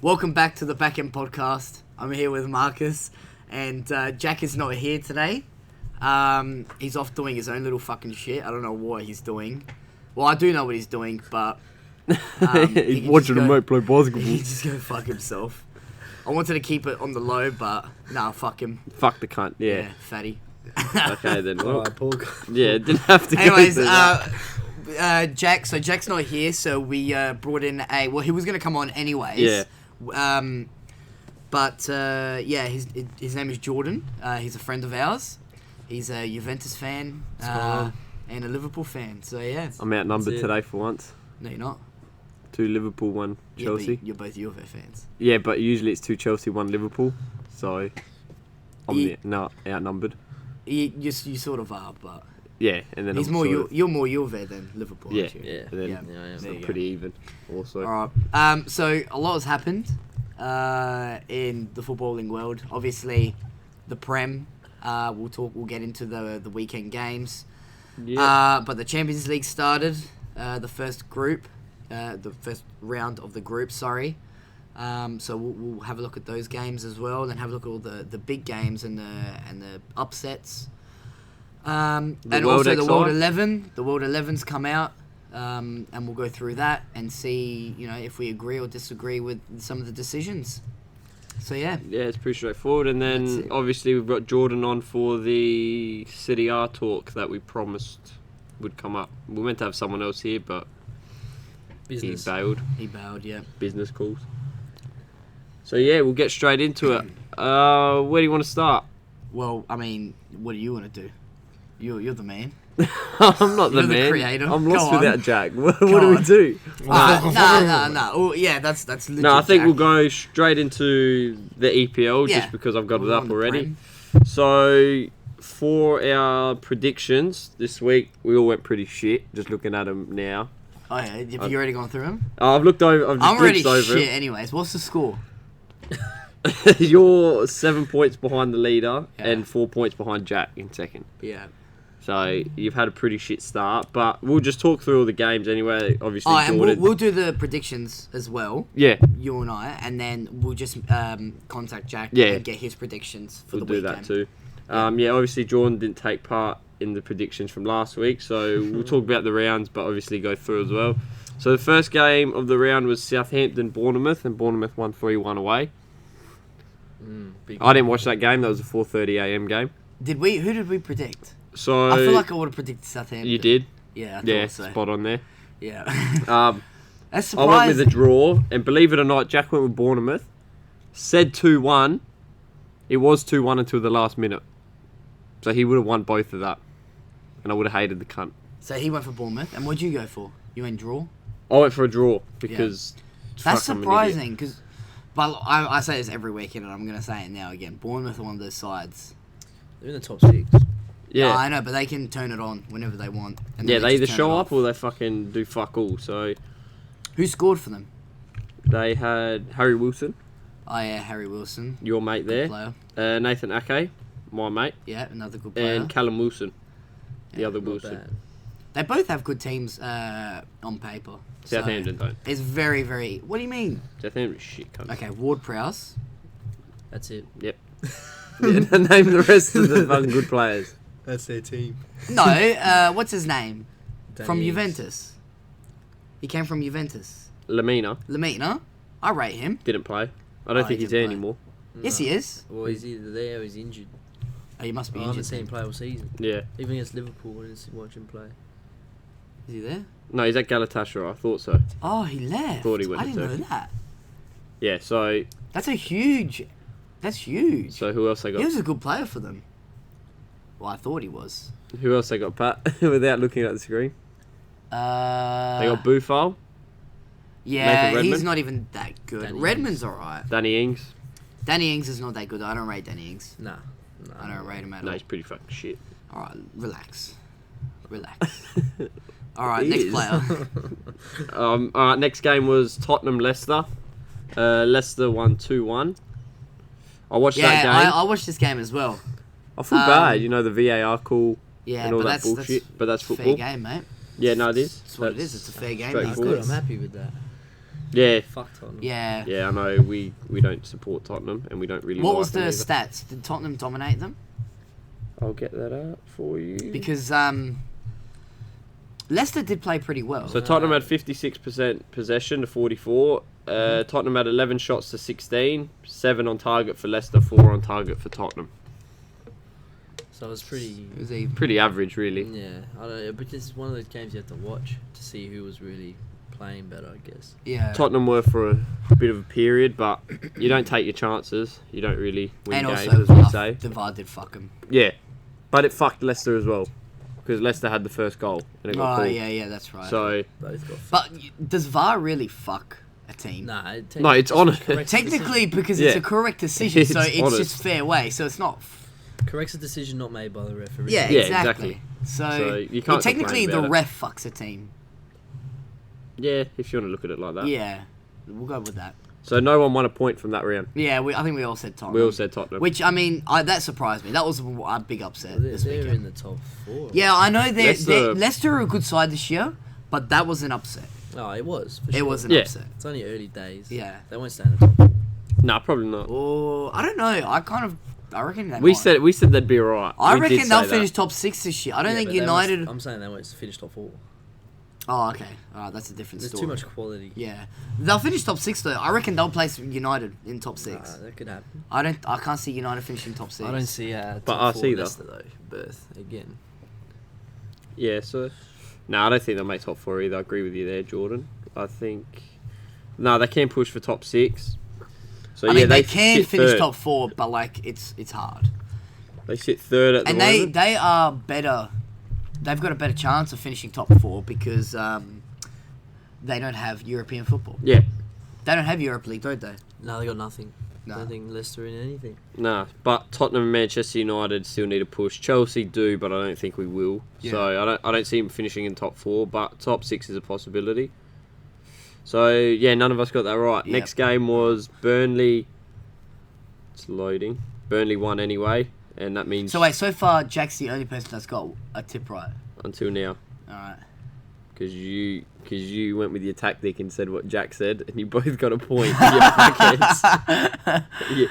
Welcome back to the Back End Podcast. I'm here with Marcus, and Jack is not here today. He's off doing his own little fucking shit. I don't know what he's doing. Well, I do know what he's doing, but... he's watching a mate play basketball. He just go fuck himself. I wanted to keep it on the low, but nah, fuck him. Fuck the cunt, yeah. Fatty. Okay, then. Well, Paul. yeah, didn't have to Anyways, go through that. Jack's not here, so we brought in well, he was going to come on anyways. Yeah. His name is Jordan. He's a friend of ours. He's a Juventus fan and a Liverpool fan. So yeah, I'm outnumbered today for once. No, you're not. 2 Liverpool, 1 Chelsea. You're both Juve fans. Yeah, but usually it's 2 Chelsea, 1 Liverpool. So I'm outnumbered. You sort of are, but yeah, and then you're more Juve than Liverpool. Yeah, aren't you? yeah. Then so pretty even. Also. All right. So a lot has happened in the footballing world. Obviously, the Prem. We'll get into the weekend games. Yeah. But the Champions League started. The first round of the group. Sorry. So we'll have a look at those games as well, then have a look at all the big games and the upsets. And also the World 11. The World 11's come out, and we'll go through that and see, if we agree or disagree with some of the decisions. So yeah. Yeah, it's pretty straightforward. And then obviously we've got Jordan on for the City R talk that we promised would come up. We meant to have someone else here, but Business. He bailed, yeah. Business calls. So yeah, we'll get straight into it. Where do you want to start? Well, I mean, what do you want to do? You're the man. I'm not the You're man. the creator. I'm lost Go without on. Jack. What do we do? No. Oh, yeah, that's legit. No, I think Jack. we'll go straight into the EPL just because I've got it up already. So for our predictions this week, we all went pretty shit. Just looking at them now. Oh yeah, have you already gone through them? I've looked over. I'm already over shit. Anyways, what's the score? You're 7 points behind the leader and 4 points behind Jack in second. Yeah. So you've had a pretty shit start, but we'll just talk through all the games anyway. Obviously, and Jordan. we'll do the predictions as well. Yeah. You and I, and then we'll just contact Jack and get his predictions for the weekend. We'll do that too. Obviously Jordan didn't take part in the predictions from last week, so we'll talk about the rounds, but obviously go through as well. So the first game of the round was Southampton-Bournemouth, and Bournemouth won 3-1 away. I didn't watch that game. That was a 4:30 a.m. game. Who did we predict? So I feel like I would have predicted Southampton. You did? Yeah, I thought so. Spot on there. Yeah. That's surprising. I went with a draw, and believe it or not, Jack went with Bournemouth. Said 2-1. It was 2-1 until the last minute. So he would have won both of that. And I would have hated the cunt. So he went for Bournemouth. And what'd you go for? You went draw? I went for a draw because... That's surprising, because... But I say this every weekend, and I'm going to say it now again. Bournemouth are one of those sides. They're in the top 6. Yeah. No, I know, but they can turn it on whenever they want. And Yeah, they either just turn show it up off. or they fucking do fuck all. So Who scored for them? they had Harry Wilson, Oh, yeah, Harry Wilson. your mate Good there. player. Nathan Ake, my mate. Yeah, another good player. And Callum Wilson, the other Not Wilson. bad. They both have good teams on paper. Southampton don't. It's very, very... What do you mean? Southampton's shit cunt. Okay, Ward-Prowse. That's it. Yep. Name the rest of the fucking good players. That's their team. No, what's his name? Danny From Ings. Juventus. He came from Juventus. Lamina Lemina. I rate him. didn't play. I don't Oh, think he he's didn't there play. anymore. Yes, he is. Well, he's either there or he's injured. Oh, he must be I haven't injured. seen him then. play all season. Yeah. Even against Liverpool, I didn't watch him play. Is he there? No, he's at Galatasaray. I thought so. Oh, he left. Thought he went I to didn't know Turkey. that. Yeah. So That's huge. who else they He got? was a good player for them. Well, I thought he was. Who else they got? Pat, without looking at the screen. They got Buffal, Yeah, Nathan Redmond? he's not even that good. Danny Redmond's alright. Danny Ings. Danny Ings is not that good. I don't rate Danny Ings. Nah. I don't rate him at No, all. he's pretty fucking shit. Alright, relax. Alright, He next is. player. Alright, next game was Tottenham-Leicester. Leicester won 2-1. I watched that Yeah, game. I watched this game as well. I feel bad, the VAR call Yeah, and all but that bullshit, but that's fair football. game, mate. Yeah, no, it is. That's what it is. It's a fair game. That's straightforward. good. I'm happy with that. Yeah. Fuck Tottenham. Yeah. Yeah, I know. We don't support Tottenham, and we don't really. What like was the them either. stats? Did Tottenham dominate them? I'll get that out for you. Because Leicester did play pretty well. So Tottenham had 56% possession to 44. Tottenham had 11 shots to 16. 7 on target for Leicester. 4 on target for Tottenham. So it was pretty. It was a Pretty average, really. Yeah, I don't know, but this is one of those games you have to watch to see who was really playing better, I guess. yeah. Tottenham were for a bit of a period, but you don't take your chances. You don't really win And games, also, as we say. the VAR did fuck him. Yeah, but it fucked Leicester as well, because Leicester had the first goal and it got Oh called. yeah, that's right. So Both got. but does VAR really fuck a team? Nah, no, it's honest. Technically, because Yeah. it's a correct decision, so It's it's honest. just fair way. So it's not. corrects a decision not made by the referee. Yeah, Yeah, exactly. exactly. So, you can't technically, complain the about it. ref fucks a team. Yeah, if you want to look at it like that. Yeah, we'll go with that. So no one won a point from that round. Yeah, I think we all said Tottenham. We all said Tottenham. Which, I mean, that surprised me. That was a big upset Well, this they're weekend. in the top 4. Yeah, I know Leicester- Leicester are a good side this year, but that was an upset. No, it was. For It sure. was an Yeah. upset. It's only early days. Yeah. They won't stay in the top 4. Nah, probably not. Oh, I don't know. I reckon they We might. said they'd be alright. I We did reckon they'll say finish that. top 6 this year. I don't Yeah, think but they United. won't- I'm saying they won't finish top 4. Oh, okay. Alright, that's a different There's story. too much quality. Yeah, they'll finish top 6 though. I reckon they'll place United in top 6. That could happen. I can't see United finishing top 6. I don't see But top I 4 see that. Leicester though. Birth again. Yeah, so no, I don't think they'll make top 4 either. I agree with you there, Jordan. I think no, they can push for top 6. So I yeah, mean, they can sit finish third. top 4, but like it's hard. They sit third at the And moment. they are better. They've got a better chance of finishing top 4 because they don't have European football. Yeah, They don't have Europe League, don't they? No, they got nothing. No. I don't think Leicester in anything. nah. But Tottenham and Manchester United still need a push. Chelsea do, but I don't think we will. Yeah. So I don't see them finishing in top 4, but top 6 is a possibility. So yeah, none of us got that right. Yep. Next game was Burnley. It's loading. Burnley won anyway, and that means So wait, so far Jack's the only person that's got a tip right. until now. Alright. Because you went with your tactic and said what Jack said, and you both got a point. You fuckheads. Yeah.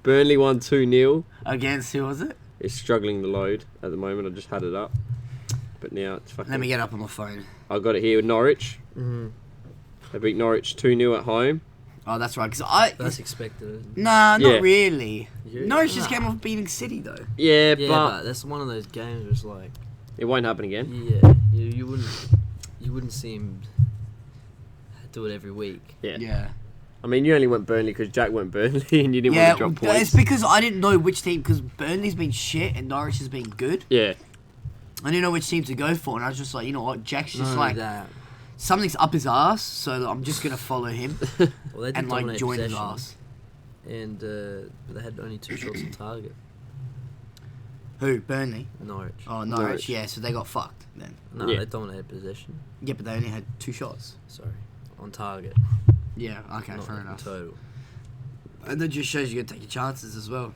Burnley won 2-0. Against who was it? It's struggling to load at the moment. I just had it up, but now it's fucking. Let me get up on my phone. I got it here with Norwich. Mm-hmm. They beat Norwich 2-0 at home. Oh, that's right. That's expected. Isn't it? Nah, Yeah. not really. Yeah. Norwich just came off beating City though. Yeah, Yeah, but but that's one of those games where it's like, it won't happen again. yeah, you wouldn't see him do it every week. Yeah. Yeah. I mean, you only went Burnley because Jack went Burnley, and you didn't Yeah, want to drop points. it's because I didn't know which team, because Burnley's been shit and Norwich has been good. Yeah, I didn't know which team to go for, and I was just like, you know what, Jack's just Not like, only that. something's up his ass, so I'm just going to follow him Well, they did and like dominate join his possession, ass. and they had only 2 shots on target. Who? Burnley? Norwich. Oh, Norwich, Norwich. yeah, so they got fucked then. No, Yeah. they dominated possession. Yeah, but they only had 2 shots. Sorry, on target. Yeah, okay, not fair in enough. total. And that just shows you got to take your chances as well.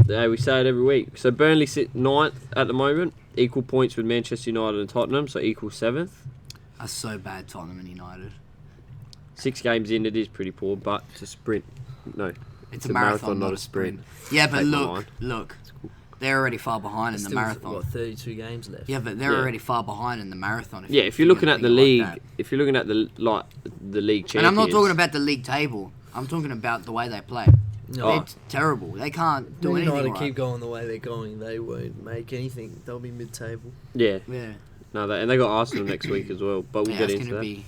yeah, we say it every week. So Burnley sit 9th at the moment, equal points with Manchester United and Tottenham, so equal 7th. That's so bad, Tottenham and United. 6 games in, it is pretty poor, but it's a sprint. No, It's a marathon, not a sprint. Yeah, but Take my look, line. look. They're already far behind in the Still, marathon. What, 32 games left? Yeah, but they're Yeah. already far behind in the marathon. Yeah, if you're looking at the think league, like that. if you're looking at the league champions, And I'm not talking about the league table. I'm talking about the way they play. No. Oh. They're terrible. They can't do Man anything United right. keep going the way they're going. They won't make anything. They'll be mid-table. Yeah, Yeah, no, and they got Arsenal next week as well, but we'll yeah, get it's into gonna that. be.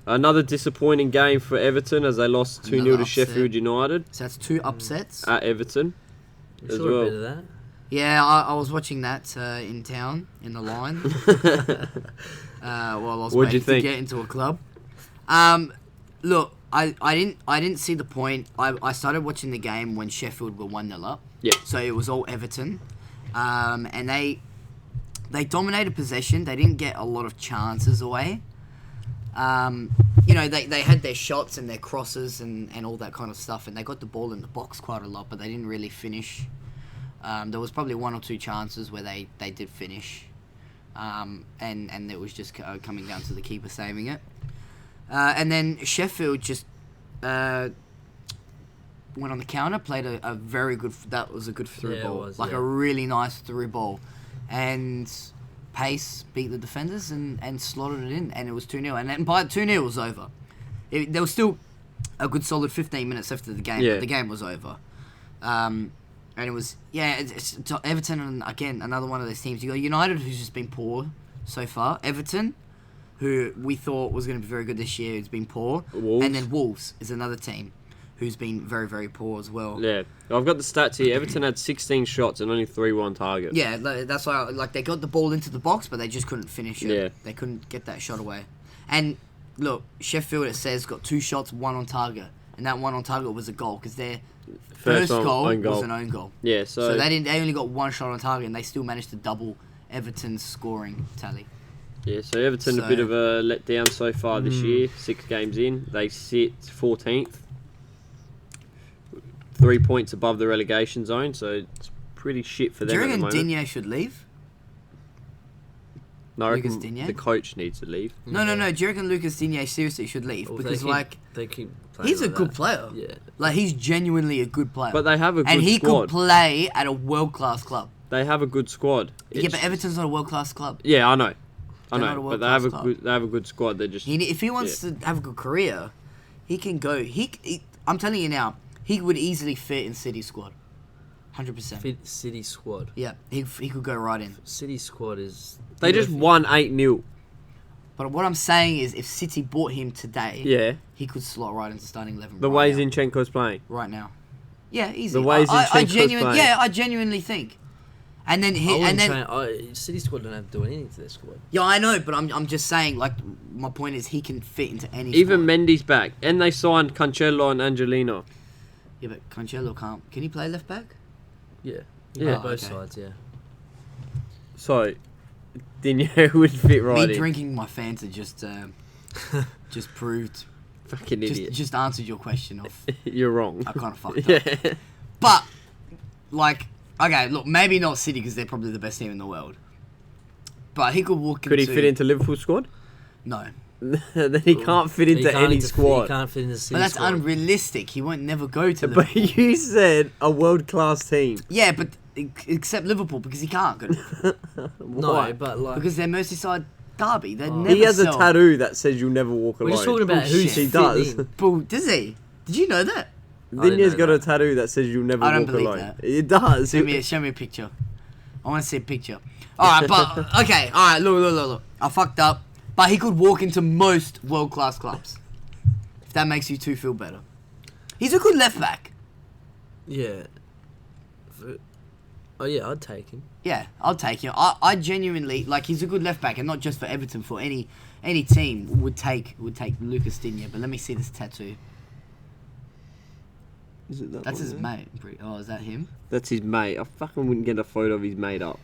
Another disappointing game for Everton as they lost 2-0 Another to upset. Sheffield United So that's 2 upsets. at Everton. You As saw well. a bit of that. Yeah, I was watching that in town in the line while I was What'd you waiting to think? get into a club. Look, I didn't see the point. I started watching the game when Sheffield were 1-0 up. Yeah. So it was all Everton, and they dominated possession. They didn't get a lot of chances away. You know, they had their shots and their crosses and all that kind of stuff, and they got the ball in the box quite a lot, but they didn't really finish. There was probably 1 or 2 chances where they did finish, and it was just coming down to the keeper saving it. And then Sheffield just went on the counter, played a very good. That was a good through ball, a really nice through ball, and Pace beat the defenders and slotted it in, and it was 2-0. And then by 2-0 it was over. There was still a good solid 15 minutes after the game, but the game was over. And it was it's Everton, and again another one of those teams. You got United, who's just been poor so far. Everton, who we thought was going to be very good this year, who's been poor. Wolves. And then Wolves is another team who's been very, very poor as well. Yeah, I've got the stats here. Everton had 16 shots and only 3 were on target. Yeah, that's why they got the ball into the box, but they just couldn't finish it. Yeah. They couldn't get that shot away. And look, Sheffield, it says, got 2 shots, 1 on target. And that 1 on target was a goal, because their first goal was an own goal. Yeah, so they only got 1 shot on target, and they still managed to double Everton's scoring tally. Yeah, so Everton a bit of a letdown so far this year. 6 games in. They sit 14th. 3 points above the relegation zone, so it's pretty shit for them at the moment. Do you reckon Digne should leave? No, I reckon the coach needs to leave. No. Do you reckon Lucas Digne seriously should leave? Because they keep he's a good player. Yeah, he's genuinely a good player. But they have a good squad. And he could play at a world-class club. They have a good squad. Yeah, but Everton's not a world-class club. Yeah, I know. But they have a good squad. They're just if he wants to have a good career, he can go. I'm telling you now, he would easily fit in City's squad. 100%. City squad. Yeah, he could go right in. City squad is... They just won 8-0. But what I'm saying is, if City bought him today, he could slot right into starting 11. The way Zinchenko's playing. Right now. Yeah, easy. The way Zinchenko's playing. Yeah, I genuinely think. And then City squad don't have to do anything to their squad. Yeah, I know, but I'm just saying, like, my point is he can fit into any Even squad. Mendy's back. And they signed Cancelo and Angelino. Yeah, but Cancelo can't. Can he play left back? Yeah. Both sides, yeah. So, Digne would fit right in. Me drinking my Fanta just proved... Fucking idiot. Just answered your question of... You're wrong. I kind of fucked up. But, like... Okay, look, maybe not City because they're probably the best team in the world. But he could walk into... Could he fit into Liverpool's squad? No. Then he can't fit into any squad. He can't fit into City But that's squad. unrealistic. He won't never go to Liverpool. But you said a world-class team. Yeah, but except Liverpool because he can't go to Liverpool. No, but like... Because they're Merseyside derby. They never He has a tattoo that says you'll never walk alone. We're just talking about who's he does. Does he? Did you know that? Digne's got a tattoo that says you'll never walk alone. I don't believe that. It does. Show me a picture. I want to see a picture. Alright, but... Okay, alright, look. I fucked up. But he could walk into most world-class clubs. If that makes you two feel better. He's a good left back. Yeah. I'd take him. Yeah, I'll take him. I genuinely... Like, he's a good left back. And not just for Everton. For any team would take Lucas Digne. But let me see this tattoo. Is it That's his mate. Oh, is that him? That's his mate. I fucking wouldn't get a photo of his mate up.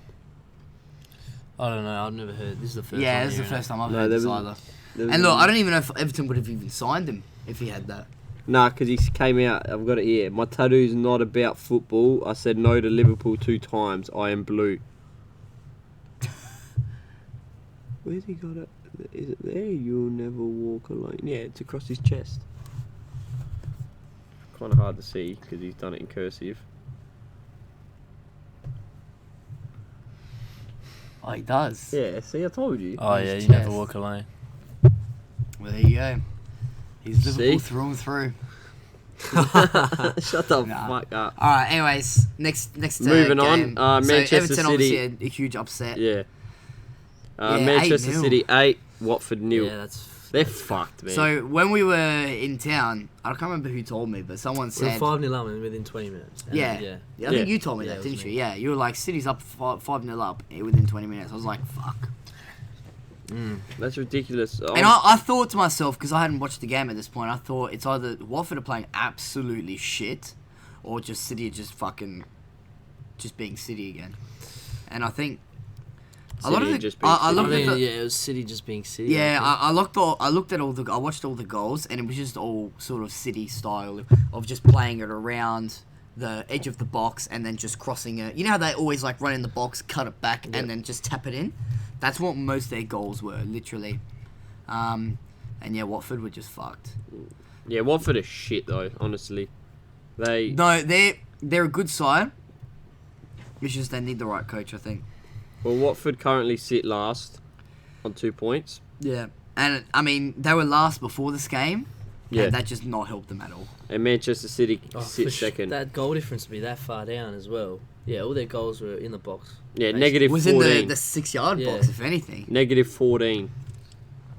I don't know. I've never heard. This is the first time. Yeah, this is the first time I've heard this either. And look, I don't even know if Everton would have even signed him if he had that. Nah, because he came out. I've got it here. My tattoo's not about football. I said no to Liverpool 2 times. I am blue. Where's he got it? Is it there? You'll never walk alone. Yeah, it's across his chest. Kind of hard to see because he's done it in cursive. Oh, he does. Yeah, see, I told you. Oh, yeah, you never walk alone. Well, there you go. He's Liverpool through and through. Shut the fuck up. Alright, anyways, next Moving game. on, Manchester Everton City. Obviously a huge upset. Yeah. Manchester 8-0. City 8, Watford 0. Yeah, They're fucked, man. So when we were in town, I can't remember who told me, but someone said... We're 5-0 up within 20 minutes. Yeah. I think you told me that, didn't you? Yeah, you were like, City's up 5-0 up within 20 minutes. I was like, fuck. That's ridiculous. And I thought to myself, because I hadn't watched the game at this point, I thought it's either Watford are playing absolutely shit, or just City are just being City again. And I think... it was City just being City. Yeah, I watched all the goals, and it was just all sort of City style of just playing it around the edge of the box and then just crossing it. You know how they always like run in the box, cut it back, and then just tap it in? That's what most of their goals were, literally. And And yeah, Watford were just fucked. Yeah, Watford are shit though. Honestly, No, they're a good side. It's just they need the right coach, I think. Well, Watford currently sit last on 2 points. Yeah, and I mean they were last before this game. Yeah, and that just not helped them at all. and Manchester City sits second. That goal difference to be that far down as well. Yeah, all their goals were in the box. Yeah, Basically. negative It was 14. in the 6-yard box, if anything. Negative 14.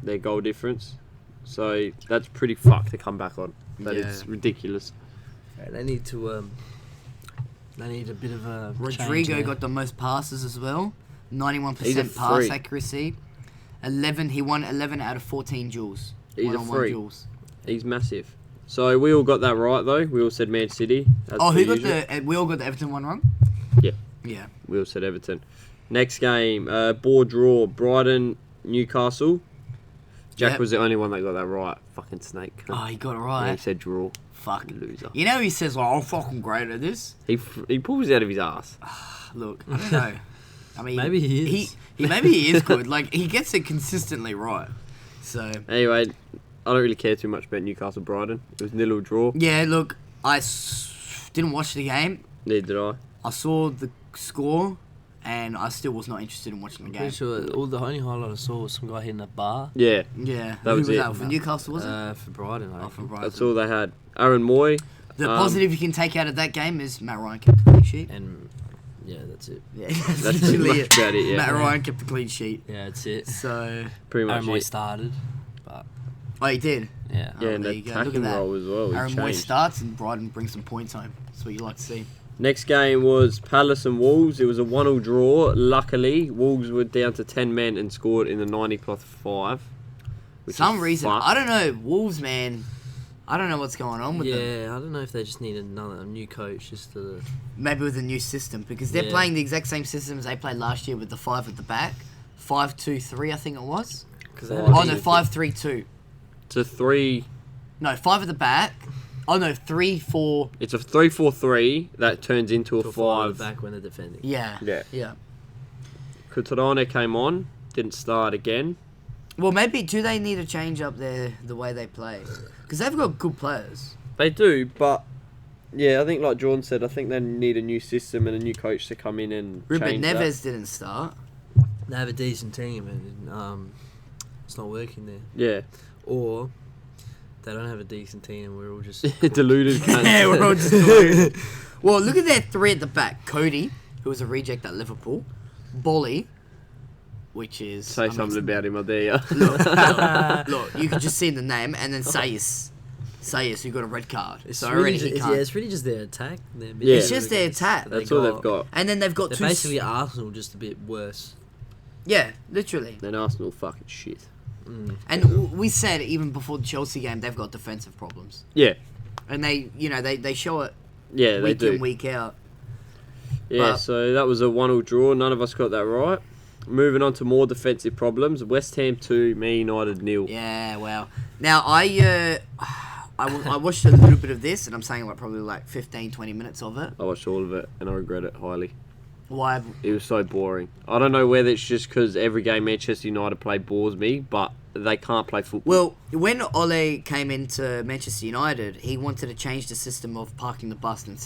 Their goal difference. So that's pretty fucked to come back on. That Yeah. is ridiculous. Yeah, they need to. They need a bit of a. Rodrigo change got the most passes as well. He's a 91% pass freak. accuracy. 11. He won 11 out of 14 duels. He's a One-on-one freak. duels. He's massive. So we all got that right though. We all said Man City. as Oh, per who got usual. the? We all got the Everton one wrong. Yeah. Yeah. We all said Everton. Next game, board draw. Brighton, Newcastle. Jack Yep. was the only one that got that right. Fucking snake. Oh, he got it Yeah, right. he said draw. Fuck. Loser. You know he says, "Well, I'm fucking great at this." He pulls it out of his ass. Look, I don't know. I mean, Maybe he is. Maybe he is good. Like he gets it consistently right. So Anyway, I don't really care too much about Newcastle Brighton. It was 0 draw. yeah, look, didn't watch the game. Neither did I. I saw the score, and I still was not interested in watching the game. Pretty sure the only highlight I saw was some guy hitting a bar. Yeah, Yeah, That who was it. that for Newcastle? Was it? For Brighton, I Oh, for reckon. Brighton. that's all they had. Aaron Moy. The positive you can take out of that game is Matt Ryan kept the clean sheet. And yeah, that's it. Yeah, That's pretty literally much about it, yeah. Matt Ryan kept the clean sheet. Yeah, that's it. So, Pretty much Aaron Moy it. started, but oh, he did. yeah. Yeah, Oh, and there the you go. Look at attacking that. role as well. He Aaron Moy changed. starts and Brighton brings some points home. That's what you like to see. Next game was Palace and Wolves. It was a 1-1 draw. Luckily, Wolves were down to 10 men and scored in the 90 plus 5. Some reason, fucked. I don't know, Wolves, man. I don't know what's going on with them. Yeah, I don't know if they just need a new coach just to. Maybe with a new system because they're Yeah. playing the exact same system as they played last year with the 5 at the back, 5-2-3, I think it was. Because Oh, Oh no, 5-3-2. It's a 3. No, 5 at the back. Oh no, 3-4. It's a 3-4-3 that turns into a 5. back when they're defending. Yeah. Yeah. Yeah. Kutarane came on, didn't start again. Well, maybe do they need to change up the way they play? Because they've got good players. They do, but yeah, I think like Jordan said, I think they need a new system and a new coach to come in and Ruben change Neves didn't start. They have a decent team, and it's not working there. that. Or they don't have a decent team, and we're all just. Yeah, deluded. cunts. Yeah, we're all just deluded. Well, look at their 3 at the back. Cody, who was a reject at Liverpool. Bolly, which is... Say something about him, I dare ya. Look, you can just see the name. And then Sayus. Sayus, who got a red card. It's So really already just, he can't. it's really just their attack. Their Yeah. It's just their attack. That's all they've got. And then they've got They're 2... basically Arsenal, just a bit worse. Yeah, literally. Then Arsenal fucking shit. And we said even before the Chelsea game, they've got defensive problems. Yeah, And they show it yeah, they week do. in, week out. Yeah, But- so that was a 1-1 draw. None of us got that right. Moving on to more defensive problems. West Ham 2, Man United 0. Yeah, wow. Now, I watched a little bit of this, and I'm saying probably 15, 20 minutes of it. I watched all of it and I regret it highly. Why? It was so boring. I don't know whether it's just because every game Manchester United play bores me, but they can't play football. Well, when Ole came into Manchester United, he wanted to change the system of parking the bus and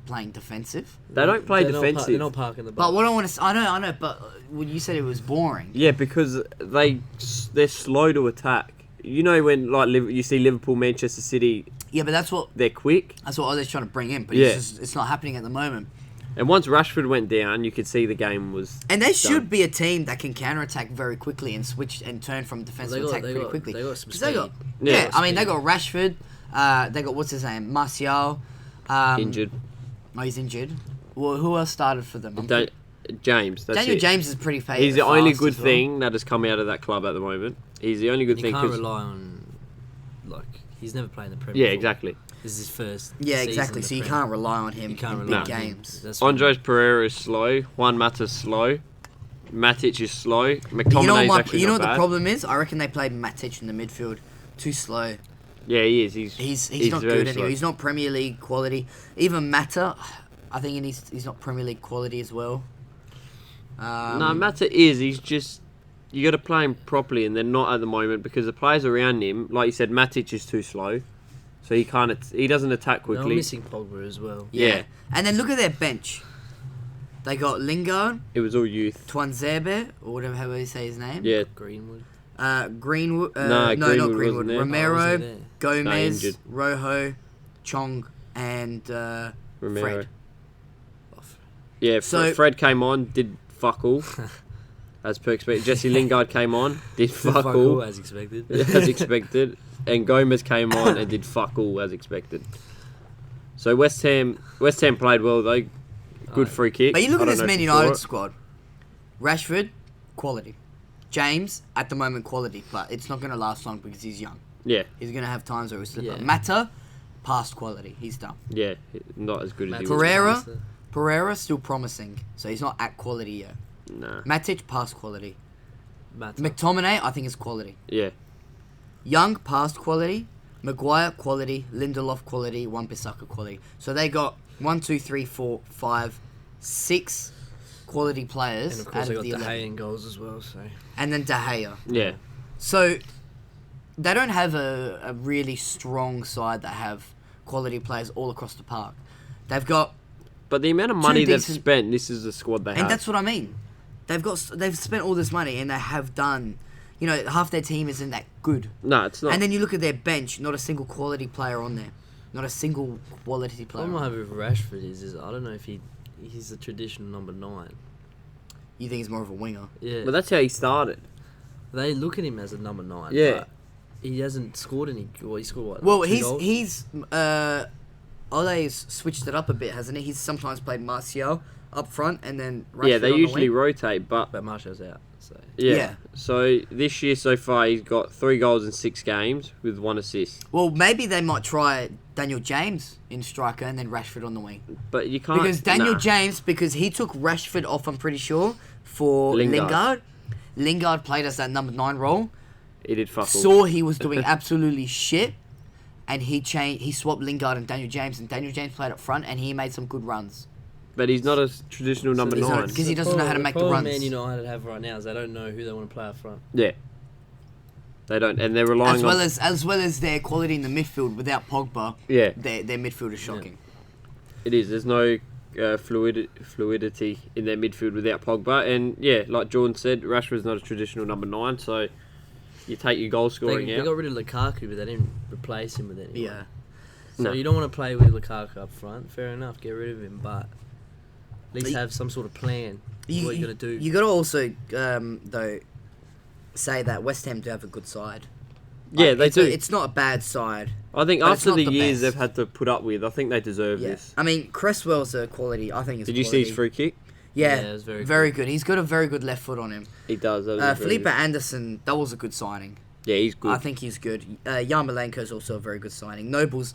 playing defensive. They don't play They're not defensive. they're not parking the bus. But what I want to, I know, but when you said it was boring. Yeah, because they're slow to attack. You know when you see Liverpool, Manchester City, Yeah, but that's what they're quick. Ole's trying to bring in. But Yeah. it's not happening at the moment. And once Rashford went down, you could see the game was. And they done. should be a team that can counterattack very quickly and switch and turn from defense to attack pretty quickly. They got some 'Cause speed. they got, Yeah. yeah, I mean they got Rashford. They got what's his name, Martial. Injured. Oh, he's injured. Well, who else started for them? James. That's Daniel it. James is pretty fast. He's the only good thing that has come out of that club at the moment. He's the only good You thing. can't 'cause- rely on, he's never played in the Premier yeah, League. exactly. This is his first. Yeah, season exactly. in the So you Premier. can't rely on him You can't in rely big on him. games. That's what- Andres Pereira is slow. Juan Mata's slow. Matic is slow. But you know McTominay's what? actually You know not what the bad. problem is? I reckon they played Matic in the midfield too slow. Yeah, he is. He's not very good slow. anyway. He's not Premier League quality. Even Mata, I think he's not Premier League quality as well. No, Mata is. He's just you got to play him properly, and they're not at the moment because the players around him, like you said, Matic is too slow, so he doesn't attack They're quickly. missing Pogba as well. Yeah. And then look at their bench. They got Lingard, It was all youth. Twanzebe, or whatever how you say his name. Yeah, Greenwood. Greenwood. No, no, Greenwood not wasn't Greenwood. there. Romero, wasn't there. Gomez, injured. Rojo, Chong, and Romero. Fred. Yeah, So- Fred came on, did fuck all. As per expected. Jesse Lingard came on, did fuck all. as expected. As expected. And Gomez came on and did fuck all as expected. So West Ham played well though. Good free kick. But you look I at don't this know Man if you saw United it. squad. Rashford, quality. James, at the moment, quality. But it's not going to last long because he's young. Yeah, He's going to have times where he'll slip Yeah. up. Mata, past quality. He's done. yeah, not as good as he Matic was. Pereira? Pereira, still promising. So he's not at quality yet. Nah. Matic, past quality. Mata. McTominay, I think is quality. Yeah, Young, past quality. Maguire, quality. Lindelof, quality. Wan-Bissaka, quality. So they got 1, 2, 3, 4, 5, 6 quality players And of course out they of got the De 11. Gea in goals as well. So And then De Gea. yeah. So they don't have a really strong side that have quality players all across the park. They've got, But the amount of money they've decent- spent, this is the squad they have. and that's what I mean. They've spent all this money and they have done. You know, half their team isn't that good. No, it's not. And then you look at their bench, not a single quality player on there. Not a single quality the player. problem I have with Rashford is I don't know if he's a traditional number 9. You think he's more of a winger? Yeah, But that's how he started. they look at him as a number 9. Yeah. But he hasn't scored any. Well, he scored what? Well, 2 goals? he's Ole's switched it up a bit, hasn't he? He's sometimes played Martial up front and then Rashford Yeah, they on the usually wing. rotate, but But Martial's out. So yeah. Yeah. So this year so far, he's got 3 goals in 6 games with 1 assist. Well, maybe they might try Daniel James in striker and then Rashford on the wing. But you can't. Because Daniel nah. James, because he took Rashford off, I'm pretty sure, for Lingard. Lingard. Lingard played as that number 9 role. He did fuck all. Saw he was doing absolutely shit, and he swapped Lingard and Daniel James played up front, and he made some good runs. But he's not a traditional number he's 9. not- because he doesn't know how to make the runs. Man United have right now is they don't know who they want to play up front. Yeah. They don't, and they're relying As on. well as their quality in the midfield without Pogba, Yeah, their midfield is shocking. it is. There's no fluidity in their midfield without Pogba, and yeah, like Jordan said, Rashford's not a traditional number 9, so you take your goal scoring They out. got rid of Lukaku, but they didn't replace him with anyone. Yeah. So No. you don't want to play with Lukaku up front. Fair enough, get rid of him, but at least You- have some sort of plan. What you got to do. You got to also though say that West Ham do have a good side. Yeah, they do. It's not a bad side. I think but it's after not the the years best. they've had to put up with, I think they deserve Yeah. this. I mean, Cresswell's a quality. I think it's Did you see his free kick? Yeah, Yeah, it was very very good. He's got a very good left foot on him. He does. That was a very Felipe good- Anderson, that was a good signing. Yeah, he's good. I think he's good. Yarmolenko's also a very good signing. Noble's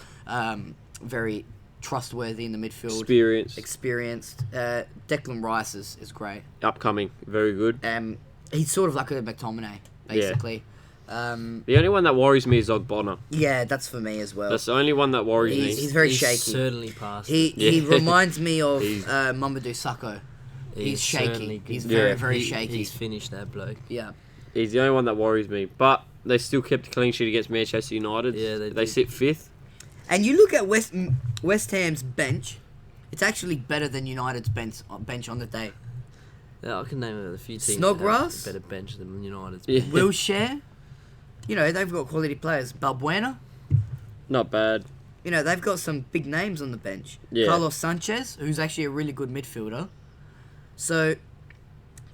very trustworthy in the midfield. Experienced, Declan Rice is great. upcoming, very good. He's sort of like a McTominay, basically. The only one that worries me is Ogbonna. Yeah, that's for me as well. That's the only one that worries He's me. very He's shaky. certainly past. He Yeah. reminds me of He's- Mamadou Sakho. He's shaky. certainly good. He's very He- shaky. He's finished that bloke. Yeah. He's the only one that worries me. But they still kept a clean sheet against Manchester United. Yeah, they they did. sit 5th. And you look at West Ham's bench, it's actually better than United's bench on the day. Yeah, I can name a few teams Snodgrass? that have a better bench than United's. Yeah. Wilshere, they've got quality players. Balbuena, Not bad. they've got some big names on the bench. Yeah. Carlos Sanchez, who's actually a really good midfielder. So,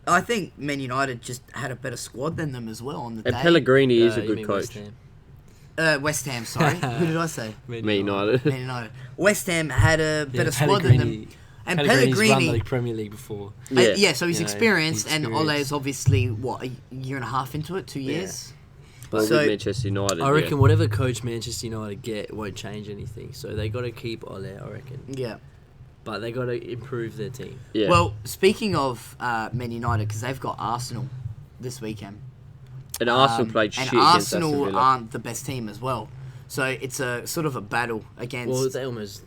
I think Man United just had a better squad than them as well on the And day. Pellegrini is a You good mean coach. West Ham? West Ham, sorry. Who did I say? Me United. Man United. West Ham had a better Yeah, squad than them. Pellegrini- And Pellegrini's run Pellegrini, the Premier League before. yeah, so he's You know, experienced, he's and Ole experienced. is obviously, a year and a half into it, 2 years? Well, So- with Manchester United. I reckon whatever coach Manchester United get won't change anything. So they got to keep Ole, I reckon. Yeah. But they got to improve their team. Yeah. Well, speaking of Man United, because they've got Arsenal this weekend. and Arsenal played shit And against Aston Arsenal Villa. aren't the best team as well. So it's a sort of a battle against... Well, they almost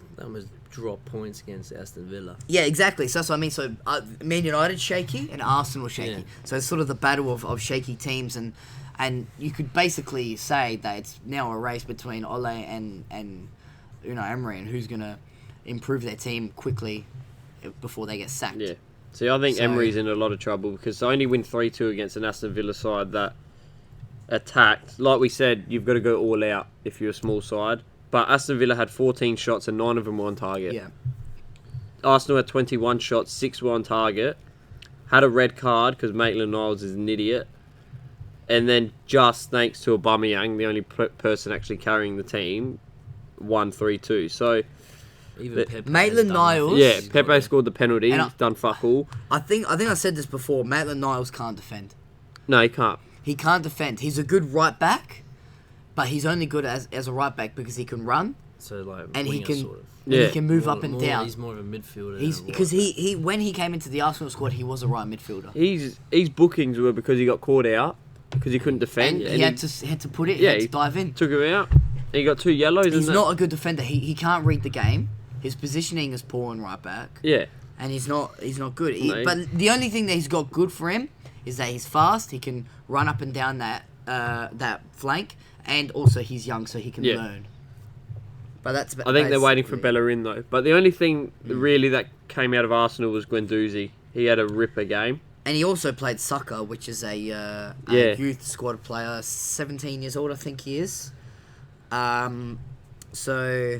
drop points against Aston Villa. Yeah, exactly. So that's what I mean. So Man United shaky and Arsenal shaky. Yeah. So it's sort of the battle of shaky teams, and you could basically say that it's now a race between Ole and Unai Emery and who's gonna improve their team quickly before they get sacked. Yeah. See, I think Emery's in a lot of trouble because they only win 3-2 against an Aston Villa side that attacked. Like we said, you've got to go all out if you're a small side. But Aston Villa had 14 shots and 9 of them were on target. Yeah. Arsenal had 21 shots, 6 were on target. Had a red card because Maitland-Niles is an idiot. And then just thanks to Aubameyang, the only person actually carrying the team, won 3-2. So Even Pepe Maitland-Niles. yeah, Pepe scored the penalty. And He's done fuck all. I think I said this before. Maitland-Niles can't defend. No, he can't. He can't defend. He's a good right back, but he's only good as a right back because he can run So like, and he winger can sort of. Yeah. he can move up and More- down. He's more of a midfielder. He's than a because right he when he came into the Arsenal squad, he was a right midfielder. His bookings were because he got caught out because he couldn't defend. And he had to put it. Yeah, he had he to dive in. took him out. He got 2 yellows. He's and not a good defender. He can't read the game. His positioning is poor in right back, Yeah. and he's not good. No, But the only thing that he's got good for him is that he's fast. He can run up and down that flank, and also he's young, so he can Yeah. learn. But that's. I think they're waiting for basically- Bellerin though. But the only thing really that came out of Arsenal was Guendouzi. He had a ripper game. And he also played Saka, which is a Yeah. youth squad player, 17 years old, I think he is. So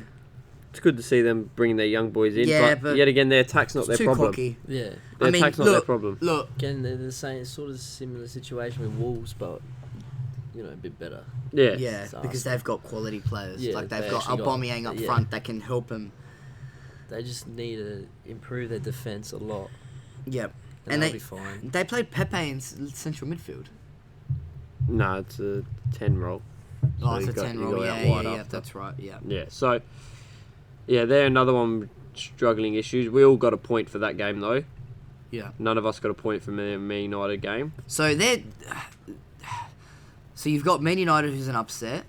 It's good to see them bringing their young boys in. Yeah, but but yet again, their attack's not their too problem. cocky. Yeah. Their I mean, attack's not their look, problem. Look, Again, they're the same, sort of similar situation with Wolves, but a bit better. Yeah. yeah, It's because Arsenal. they've got quality players. Yeah, like they've they got actually got- Aubameyang up yeah. front that can help him. They just need to improve their defense a lot, Yep. and, And they'll they- be fine. They played Pepe in central midfield. No, it's a 10 roll. So Oh, it's you a got- 10 you roll. go Yeah, out yeah, wide yeah, after. that's right. Yeah. Yeah. So, yeah, they're another one with struggling issues. We all got a point for that game though. Yeah. None of us got a point from the Man United game. So so you've got Man United, who's an upset.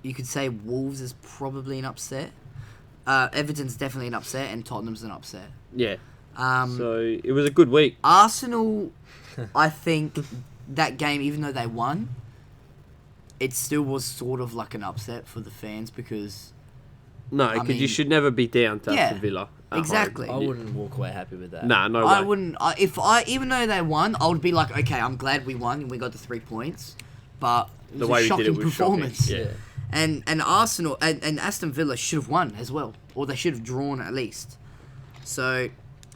You could say Wolves is probably an upset. Everton's definitely an upset, and Tottenham's an upset. Yeah. Um, So it was a good week. Arsenal, I think that game, even though they won, it still was sort of like an upset for the fans because No, I because you mean- should never be down to Yeah, Aston Villa. at home. exactly. I wouldn't walk away happy with that. Nah, no way. I wouldn't. Even though they won, I would be like, okay, I'm glad we won and we got the 3 points, but it was The way a we shocking did it was performance. shocking. Yeah. And Arsenal and Aston Villa should have won as well, or they should have drawn at least. So,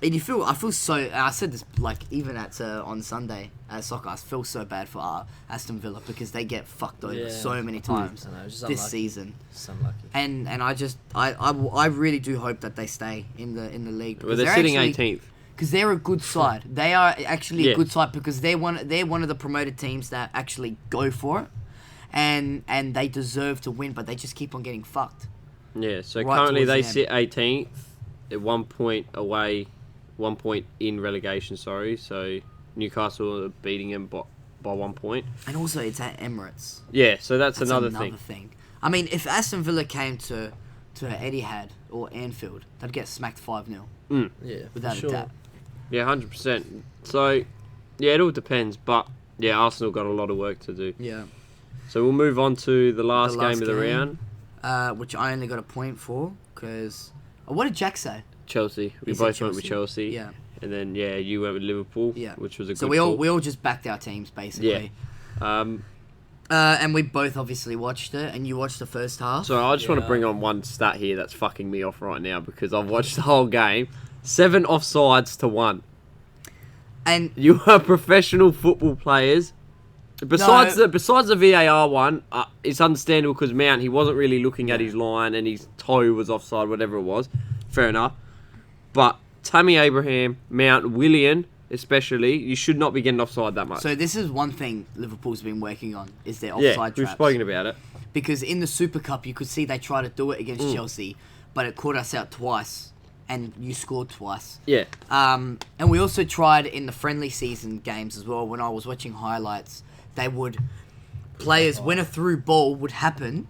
and I feel so. I said this like even at on Sunday at soccer. I feel so bad for Aston Villa because they get fucked over Yeah. so many times I know, it's just this unlucky. season. It's unlucky. And I really do hope that they stay in the league. Well, they're sitting 18th. Because they're a good side. They are actually Yeah. a good side because they're one of the promoted teams that actually go for it, and they deserve to win, but they just keep on getting fucked. Yeah, so Right currently towards they the sit 18th, at 1 point away, 1 point in relegation, sorry. So Newcastle are beating them by 1 point. And also, it's at Emirates. Yeah, so that's That's another another thing. I mean, if Aston Villa came to Etihad or Anfield, they'd get smacked 5-0 Yeah, without for sure. a doubt. Yeah, 100%. So, yeah, it all depends. But, yeah, Arsenal got a lot of work to do. Yeah. So we'll move on to the last game of the game. round. Which I only got a point for because what did Jack say? Chelsea. We He said both went with Chelsea. Yeah. And then, yeah, you went with Liverpool, Yeah. which was a So good call. we all just backed our teams basically. And we both obviously watched it, and you watched the first half. So I just want to Yeah. bring on one stat here that's fucking me off right now because I've watched the whole game. 7 offsides to 1. And You are professional football players. Besides the VAR one, it's understandable because Mount, he wasn't really looking at his line and his toe was offside, whatever it was. Fair enough. But Tammy Abraham, Mount, Willian, especially, you should not be getting offside that much. so this is one thing Liverpool's been working on is their yeah, offside we've traps. spoken about it. Because in the Super Cup, you could see they tried to do it Mm. against Chelsea, but it caught us out twice, and you scored twice. Yeah. And we also tried in the friendly season games as well. When I was watching highlights, players when a through ball would happen,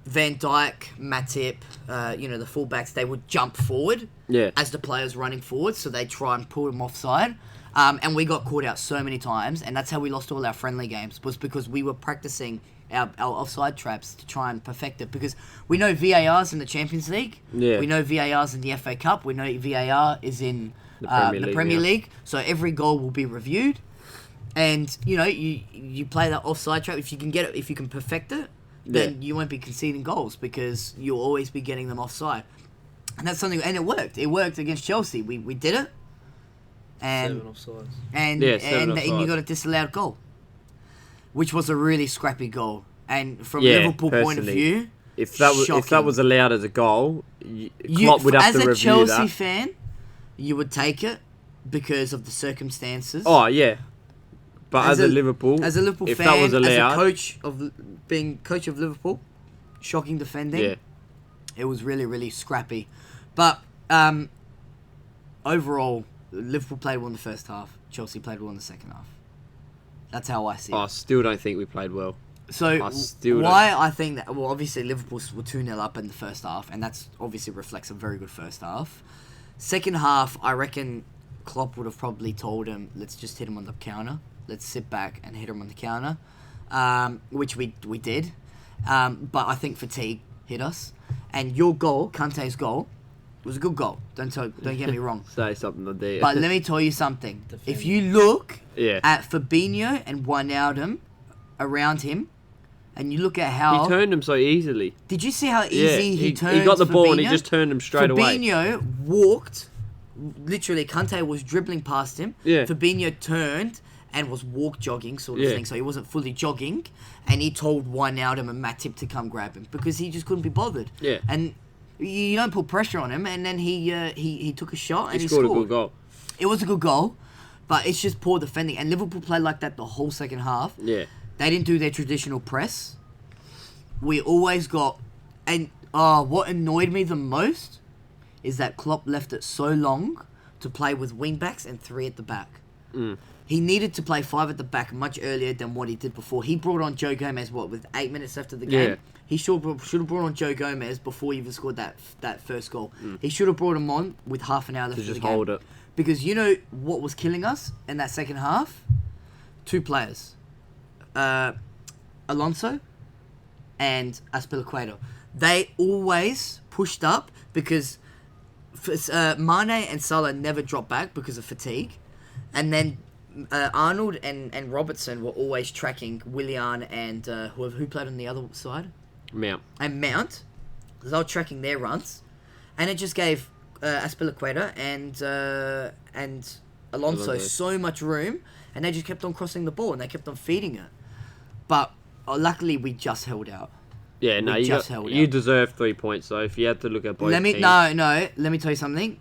Van Dijk, Matip, the fullbacks, they would jump forward as the players running forward, so they try and pull them offside. And we got caught out so many times, and that's how we lost all our friendly games, was because we were practicing our offside traps to try and perfect it. Because we know VAR's in the Champions League, we know VAR's in the FA Cup, we know VAR is in the Premier League, so every goal will be reviewed. And, you play that offside trap, if you can get it, if you can perfect it, then you won't be conceding goals because you'll always be getting them offside. And that's something, and it worked. It worked against Chelsea. We did it. And 7 offsides. And you got a disallowed goal, which was a really scrappy goal. And from Liverpool point of view, if that was allowed as a goal, Klopp would have to review that. As a Chelsea fan, you would take it because of the circumstances. Oh yeah. But as a Liverpool fan, that was allowed, as being coach of Liverpool, shocking defending. Yeah. It was really, really scrappy. But overall, Liverpool played well in the first half. Chelsea played well in the second half. That's how I see it. I still don't think we played well. So I think that, well, obviously Liverpool were 2-0 up in the first half, and that's obviously reflects a very good first half. Second half, I reckon Klopp would have probably told him, let's just hit him on the counter. Let's sit back and hit him on the counter, which we did. But I think fatigue hit us. And your goal, Kante's goal, was a good goal. Don't get me wrong. Say something on there. But let me tell you something. If you look at Fabinho and Wijnaldum around him, and you look at how... He turned him so easily. Did you see how easy he turned He got the ball Fabinho? And he just turned him straight away. Fabinho walked... Literally, Kante was dribbling past him. Yeah. Fabinho turned and was jogging sort of thing, so he wasn't fully jogging, and he told Wijnaldum and Matip to come grab him because he just couldn't be bothered. Yeah. And you don't put pressure on him, and then he took a shot and he scored scored. A good goal. It was a good goal, but it's just poor defending. And Liverpool played like that the whole second half. Yeah. They didn't do their traditional press. We always got... And what annoyed me the most is that Klopp left it so long to play with wing-backs and 3 at the back. Mm. He needed to play 5 at the back much earlier than what he did before. He brought on Joe Gomez, with 8 minutes left of the game? Yeah. He should have brought on Joe Gomez before he even scored that first goal. He should have brought him on with half an hour left of the game. To just hold it. Because you know what was killing us in that second half? 2 players. Alonso and Azpilicueta. They always pushed up because Mane and Salah never dropped back because of fatigue. And then Arnold and Robertson were always tracking Willian and who played on the other side? Mount. And Mount. Because they were tracking their runs. And it just gave Azpilicueta and Alonso so much room. And they just kept on crossing the ball and they kept on feeding it. But luckily we just held out. Yeah, no, you deserve 3 points though. If you had to look at both teams. No. Let me tell you something.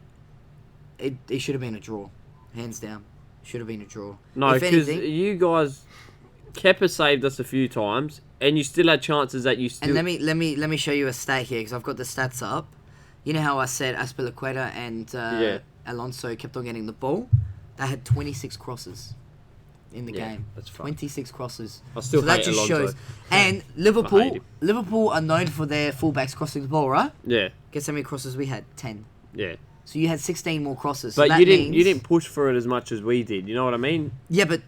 It should have been a draw, hands down. Should have been a draw. No, because you guys, Kepa saved us a few times, and you still had chances that you still. And let me show you a stat here because I've got the stats up. You know how I said Azpilicueta and Alonso kept on getting the ball? They had 26 crosses in the game. That's fine. 26 crosses. I still hate that just Alonso. shows. And Liverpool are known for their fullbacks crossing the ball, right? Yeah. Guess how many crosses we had? 10. Yeah. So you had 16 more crosses. But so you didn't push for it as much as we did. You know what I mean? Yeah, but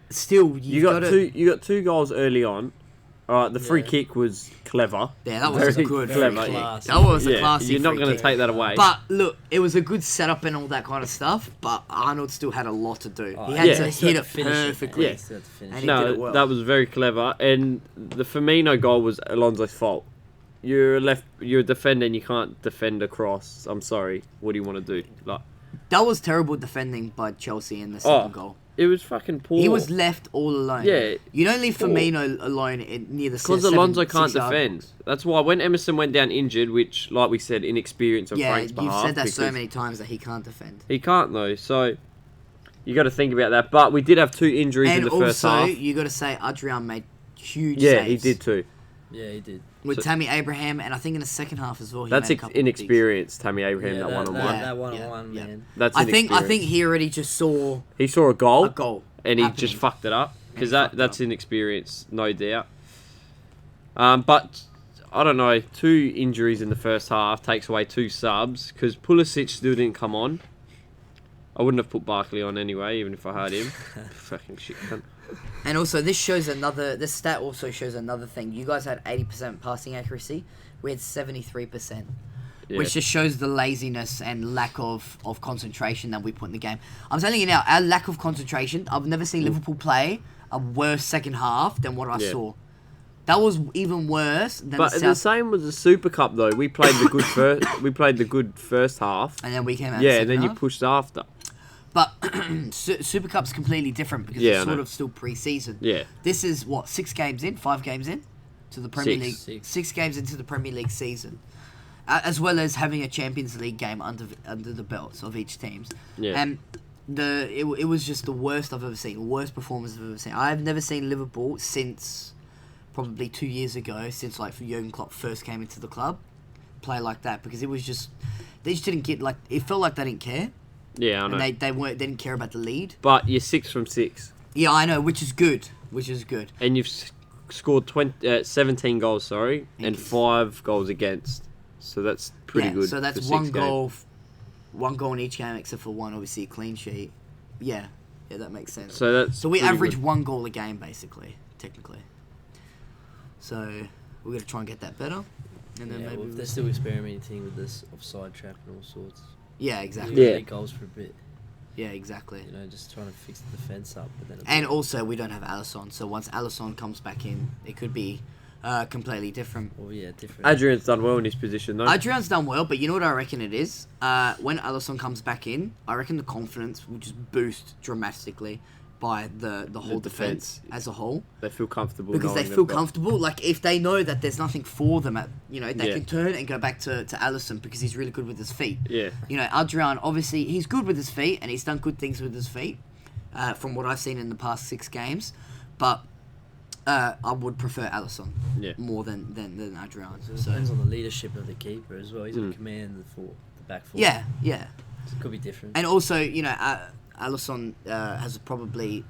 still, you got 2 goals early on. The free kick was clever. Yeah, that was a good clever. That was a classy. You're not going to take that away. But look, it was a good setup and all that kind of stuff. But Arnold still had a lot to do. He had to hit it perfectly. Yeah. And he did it well. That was very clever. And the Firmino goal was Alonso's fault. You're a defender and you can't defend a cross. I'm sorry. What do you want to do? That was terrible defending by Chelsea in the second goal. It was fucking poor. He was left all alone. Yeah. You don't leave Firmino alone near the because Alonso can't defend. That's why when Emerson went down injured, which, like we said, inexperience on Frank's behalf. You've said that so many times that he can't defend. He can't though, so you got to think about that. But we did have 2 injuries in the first half. And also, you got to say Adrian made huge saves. Yeah, he did too. Yeah, he did. With Tammy Abraham, and I think in the second half as well. That's inexperience, Tammy Abraham. That one-on-one. That one-on-one, man. That's I think he already just saw. He saw a goal, and he happening. just fucked it up because that's inexperience, no doubt. But I don't know, 2 injuries in the first half takes away 2 subs because Pulisic still didn't come on. I wouldn't have put Barkley on anyway, even if I had him. Fucking shit cunt. And also, this stat also shows another thing. You guys had 80% passing accuracy. We had 73%. Yeah. Which just shows the laziness and lack of concentration that we put in the game. I'm telling you now, our lack of concentration, I've never seen Liverpool play a worse second half than what I saw. That was even worse than the same was the Super Cup though. We played the good first half. And then we came out. Yeah, and then you pushed after. But Super Cup's completely different because it's sort of still pre-season. Yeah. This is 5 games in to the Premier League. 6 games into the Premier League season, as well as having a Champions League game under the belts of each team. Yeah. And it was just the worst I've ever seen. The worst performance I've ever seen. I've never seen Liverpool since probably 2 years ago, since like Jurgen Klopp first came into the club, play like that, because it was just they just didn't get it felt like they didn't care. Yeah, I know. And they didn't care about the lead. But you're 6 from 6. Yeah, I know, which is good. And you've scored 17 goals, and 5 goals against. So that's pretty good. So that's for 6 one goal in each game, except for one, obviously, a clean sheet. Yeah, that makes sense. So we average 1 goal a game, basically, technically. So we're gonna try and get that better. And then maybe they're still experimenting with this offside trap and all sorts. Yeah, exactly. Yeah, goals for a bit. Yeah, exactly. Just trying to fix the defense up. But then and also, we don't have Alisson, so once Alisson comes back in, it could be completely different. Well, yeah, different. Adrian's done well in his position, though. Adrian's done well, but you know what I reckon it is? When Alisson comes back in, I reckon the confidence will just boost dramatically by the whole defense as a whole. They feel comfortable. Because they feel comfortable. Like, if they know that there's nothing for them, they can turn and go back to Alisson because he's really good with his feet. Yeah. Adrian, obviously, he's good with his feet and he's done good things with his feet from what I've seen in the past 6 games. But I would prefer Alisson more than Adrian. So it depends on the leadership of the keeper as well. He's got command the back four. Yeah. So it could be different. And also, Alisson has probably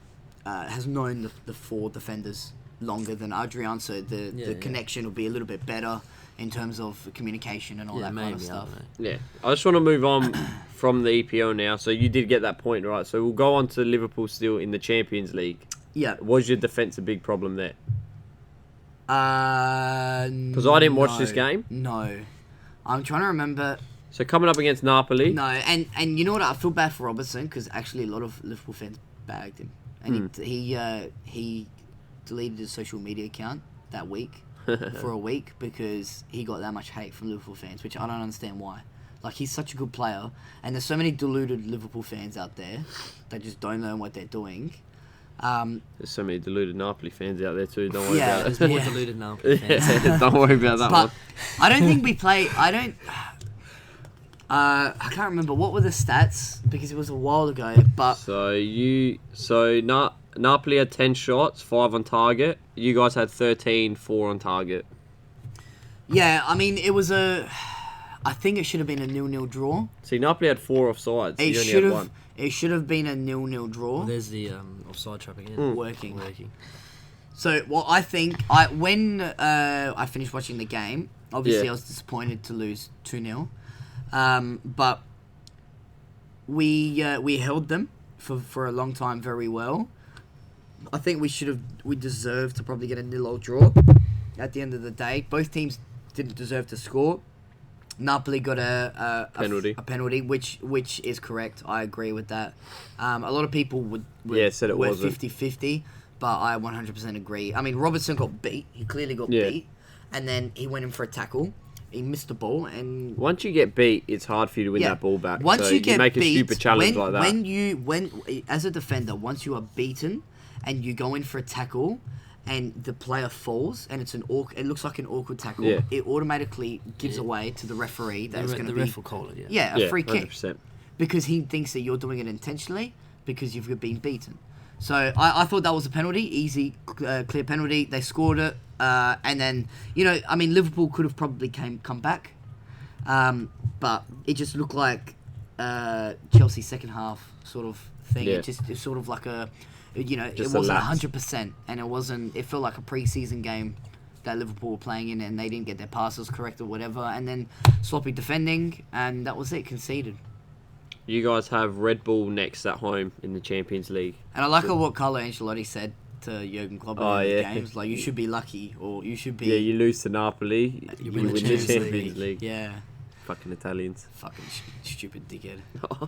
has known the 4 defenders longer than Adrian, so the connection will be a little bit better in terms of communication and all that kind of stuff. Yeah, I just want to move on from the EPL now. So you did get that point right. So we'll go on to Liverpool still in the Champions League. Yeah. Was your defence a big problem there? Because I didn't watch this game. No, I'm trying to remember. So coming up against Napoli. No, and you know what? I feel bad for Robertson because actually a lot of Liverpool fans bagged him, and he deleted his social media account that week for a week because he got that much hate from Liverpool fans, which I don't understand why. Like, he's such a good player, and there's so many deluded Liverpool fans out there that just don't know what they're doing. There's so many deluded Napoli fans out there too. Don't worry about it. There's more deluded Napoli fans. Don't worry about that one. I don't think we play. I can't remember what were the stats because it was a while ago. But Napoli had 10 shots, 5 on target. You guys had 13, 4 on target. Yeah, I mean it was I think it should have been a 0-0 draw. See, Napoli had 4 offsides. It should have. It should have been a 0-0 draw. Well, there's the offside trap again. Working. So, well, I think when I finished watching the game, obviously I was disappointed to lose 2-0. But we held them for a long time very well. I think we deserved to probably get a 0-0 draw at the end of the day. Both teams didn't deserve to score. Napoli got a penalty, which is correct. I agree with that. A lot of people said it wasn't 50-50, but I 100% agree. I mean, Robertson got beat. He clearly got beat, and then he went in for a tackle. He missed the ball, and once you get beat, it's hard for you to win that ball back. Once you get make beat, a stupid challenge like that. When as a defender, once you are beaten, and you go in for a tackle, and the player falls, and it looks like an awkward tackle. Yeah. It automatically gives away to the referee that it's going to be. The ref will call it. A free kick 100%. because he thinks that you're doing it intentionally because you've been beaten. So I thought that was a penalty, easy, clear penalty. They scored it, and then Liverpool could have probably come back, but it just looked like Chelsea's second half sort of thing. Yeah. It's sort of like it Just wasn't a lapse. 100%, and it felt like a pre-season game that Liverpool were playing in, and they didn't get their passes correct or whatever, and then sloppy defending, and that was it. Conceded. You guys have Red Bull next at home in the Champions League. And I like what Carlo Ancelotti said to Jurgen Klopp in the yeah. games. Like, you should be lucky, or you should be... Yeah, you lose to Napoli, you win the Champions League. Yeah. Fucking Italians. Fucking stupid dickhead.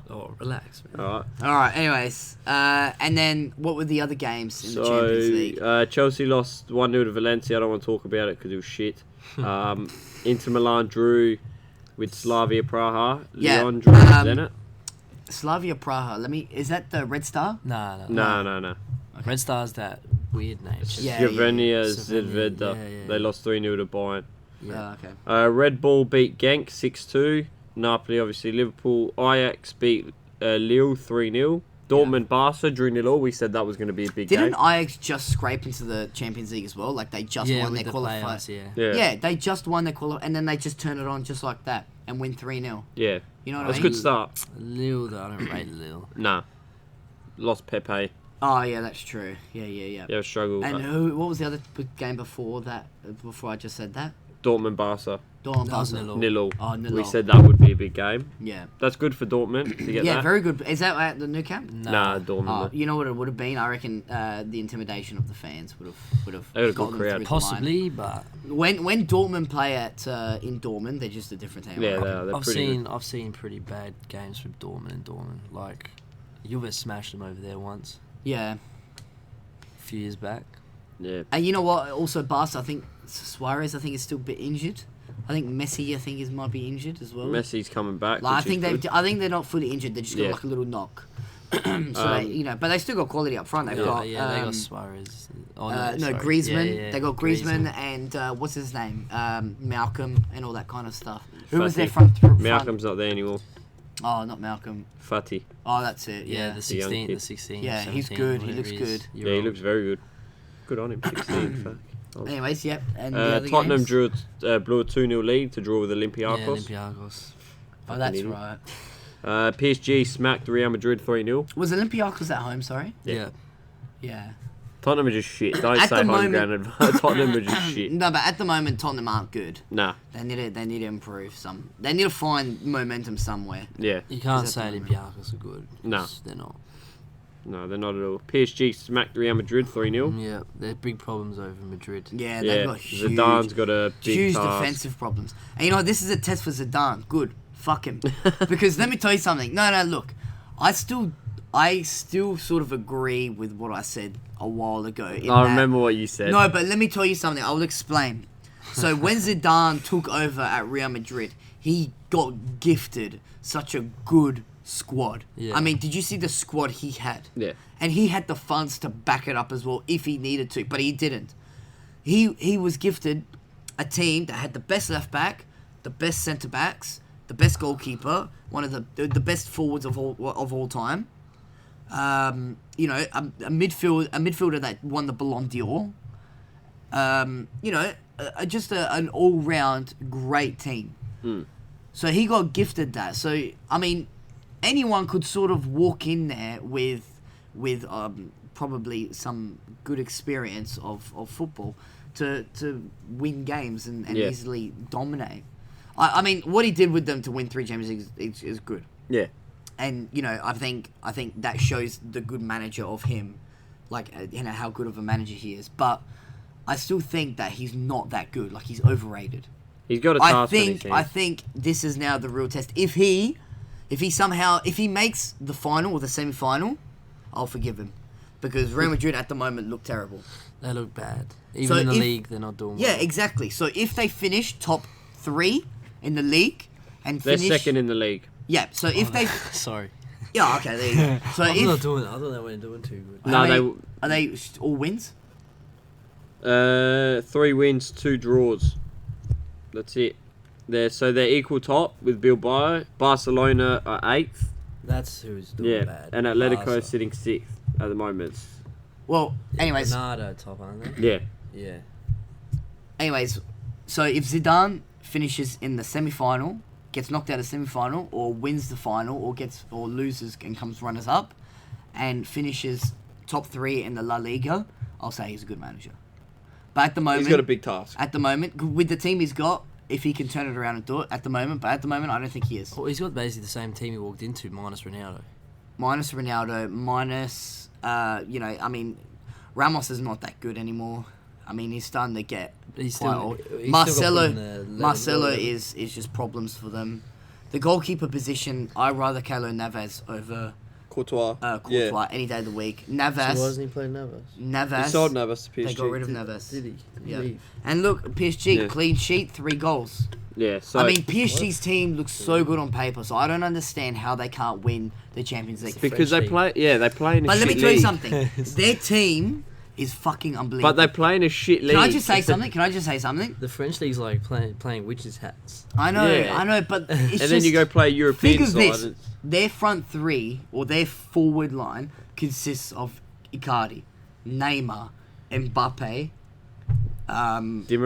Oh, relax, man. Alright, anyways. And then, what were the other games in the Champions League? Chelsea lost 1-0 to Valencia. I don't want to talk about it because it was shit. Inter Milan drew with Slavia Praha. Yeah, Lyon drew with Zenit. Slavia Praha. Is that the Red Star? No. Okay. Red Star's that weird name. Slovenia Zvezda. Yeah. They lost 3-0 to Bayern. Yeah. Okay. Red Bull beat Genk 6-2. Napoli, obviously. Liverpool. Ajax beat Lille 3-0. Dortmund Barca drew 0-0. We said that was going to be a big game. Didn't Ajax just scrape into the Champions League as well? Like, they just won their qualifier. Yeah, they just won their qualifier, and then they just turn it on just like that and win 3-0. Yeah. You know what I mean? That's a good start. Lille, though, I don't rate Lille. Nah. Lost Pepe. Oh, yeah, that's true. Yeah. Yeah, struggled. And what was the other game before that, before I just said that? Dortmund Barca. Dortmund That was Barca. 0-0. 0-0. Oh, 0-0. We said that would be a big game. Yeah. That's good for Dortmund to get Yeah, that. very good. Is that at the new camp? Nah, Dortmund. You know what it would have been? I reckon the intimidation of the fans would have They got a good gotten them crowd. through the Possibly, but line. When Dortmund play at in Dortmund, they're just a different team. I Yeah, reckon. they're pretty good. I've seen pretty bad games from Dortmund. Like, Juve smashed them over there once, Yeah. a few years back. Yeah. And you know what? Also, Barca, I think Suarez, is still a bit injured. I think Messi, might be injured as well. Messi's coming back. Like, which is good. I think they're not fully injured. They just got Yeah. like a little knock. But they still got quality up front. They've got they got Suarez. Oh, sorry. Griezmann. Yeah, They got Griezmann and what's his name? Malcolm and all that kind of stuff. Who was their Fatih. front? Malcolm's not there anymore. Oh, not Malcolm. Fatih. Oh, that's it. Yeah, Yeah. the The young 16, kid. the 16. Yeah, he's 17, good. He whatever looks is. good. You're Yeah, he old. looks very good. Good on him. 16. Fuck. Anyways, yep. And the other Tottenham games? blew a 2-0 lead to draw with Olympiacos. Yeah, Olympiacos. Oh, that's idiot. right. PSG smacked Real Madrid 3-0. Was Olympiacos at home? Sorry. Yeah. Yeah. Tottenham are just shit. Don't At say the home moment- ground advantage. Tottenham are just shit. No, but at the moment, Tottenham aren't good. Nah. They need to improve some. They need to find momentum somewhere. Yeah. You can't Is that say the Olympiacos are good. No. 'cause they're not. No, they're not at all. PSG smacked Real Madrid 3-0. Yeah, they're big problems over Madrid. Yeah, Yeah. they've got huge, Zidane's got a big huge task. defensive problems. And you know, this is a test for Zidane. Good. Fuck him. Because let me tell you something. No, look. I still sort of agree with what I said a while ago. I remember what you said. No, but let me tell you something. I'll explain. So when Zidane took over at Real Madrid, he got gifted such a good squad. Yeah. I mean, did you see the squad he had? Yeah. And he had the funds to back it up as well if he needed to, but he didn't. He was gifted a team that had the best left back, the best centre backs, the best goalkeeper, one of the best forwards of all time. You know, a midfielder that won the Ballon d'Or. You know, just an all-round great team. So he got gifted that. So I mean, anyone could sort of walk in there with probably some good experience of football to win games and Yeah. easily dominate. I mean, what he did with them to win 3 Champions Leagues is good. Yeah. And you know, I think that shows the good manager of him, like you know how good of a manager he is. But I still think that he's not that good. Like, he's overrated. He's got a task on his hands. I think this is now the real test. If he makes the final or the semi-final, I'll forgive him, because Real Madrid at the moment look terrible. They look bad. Even So in the if- league, they're not doing Yeah, well. exactly. So if they finish top 3 in the league and They're finish second in the league. yeah. So if they Sorry. yeah, okay, there you go. So I'm not if doing. I thought they weren't doing too good. No, are they all wins? 3 wins, 2 draws. That's it. They're equal top with Bilbao. Barcelona are 8th. That's who's doing Yeah, bad. and Atletico Barca. is sitting 6th at the moment. Well, anyways, Bernardo top, aren't they? Yeah. Yeah. anyways, so if Zidane finishes in the semi-final, gets knocked out of semi-final, or wins the final, or loses and comes runners up, and finishes top 3 in the La Liga, I'll say he's a good manager. But at the moment, he's got a big task. At the moment, with the team he's got, if he can turn it around and do it at the moment, I don't think he is. Well, he's got basically the same team he walked into, minus Ronaldo. Minus Ronaldo, minus, Ramos is not that good anymore. I mean, he's starting to get quite old. Marcelo is just problems for them. The goalkeeper position, I'd rather Keylor Navas over Courtois. Any day of the week. Navas. So why doesn't he play Navas? He sold Navas to PSG. They got rid of Navas. Did he? Yeah. Leave? And look, PSG, clean sheet, 3 goals. Yeah, so I mean, PSG's team looks so good on paper, so I don't understand how they can't win the Champions League. because they play in a But shit let me tell you league. something. Their team is fucking unbelievable. But they play in a shit league. Can I just say something? The French league's like playing witches' hats. I know, Yeah. but it's And then you go play European think of side. this. Their front three, or their forward line, consists of Icardi, Neymar, Mbappe, Di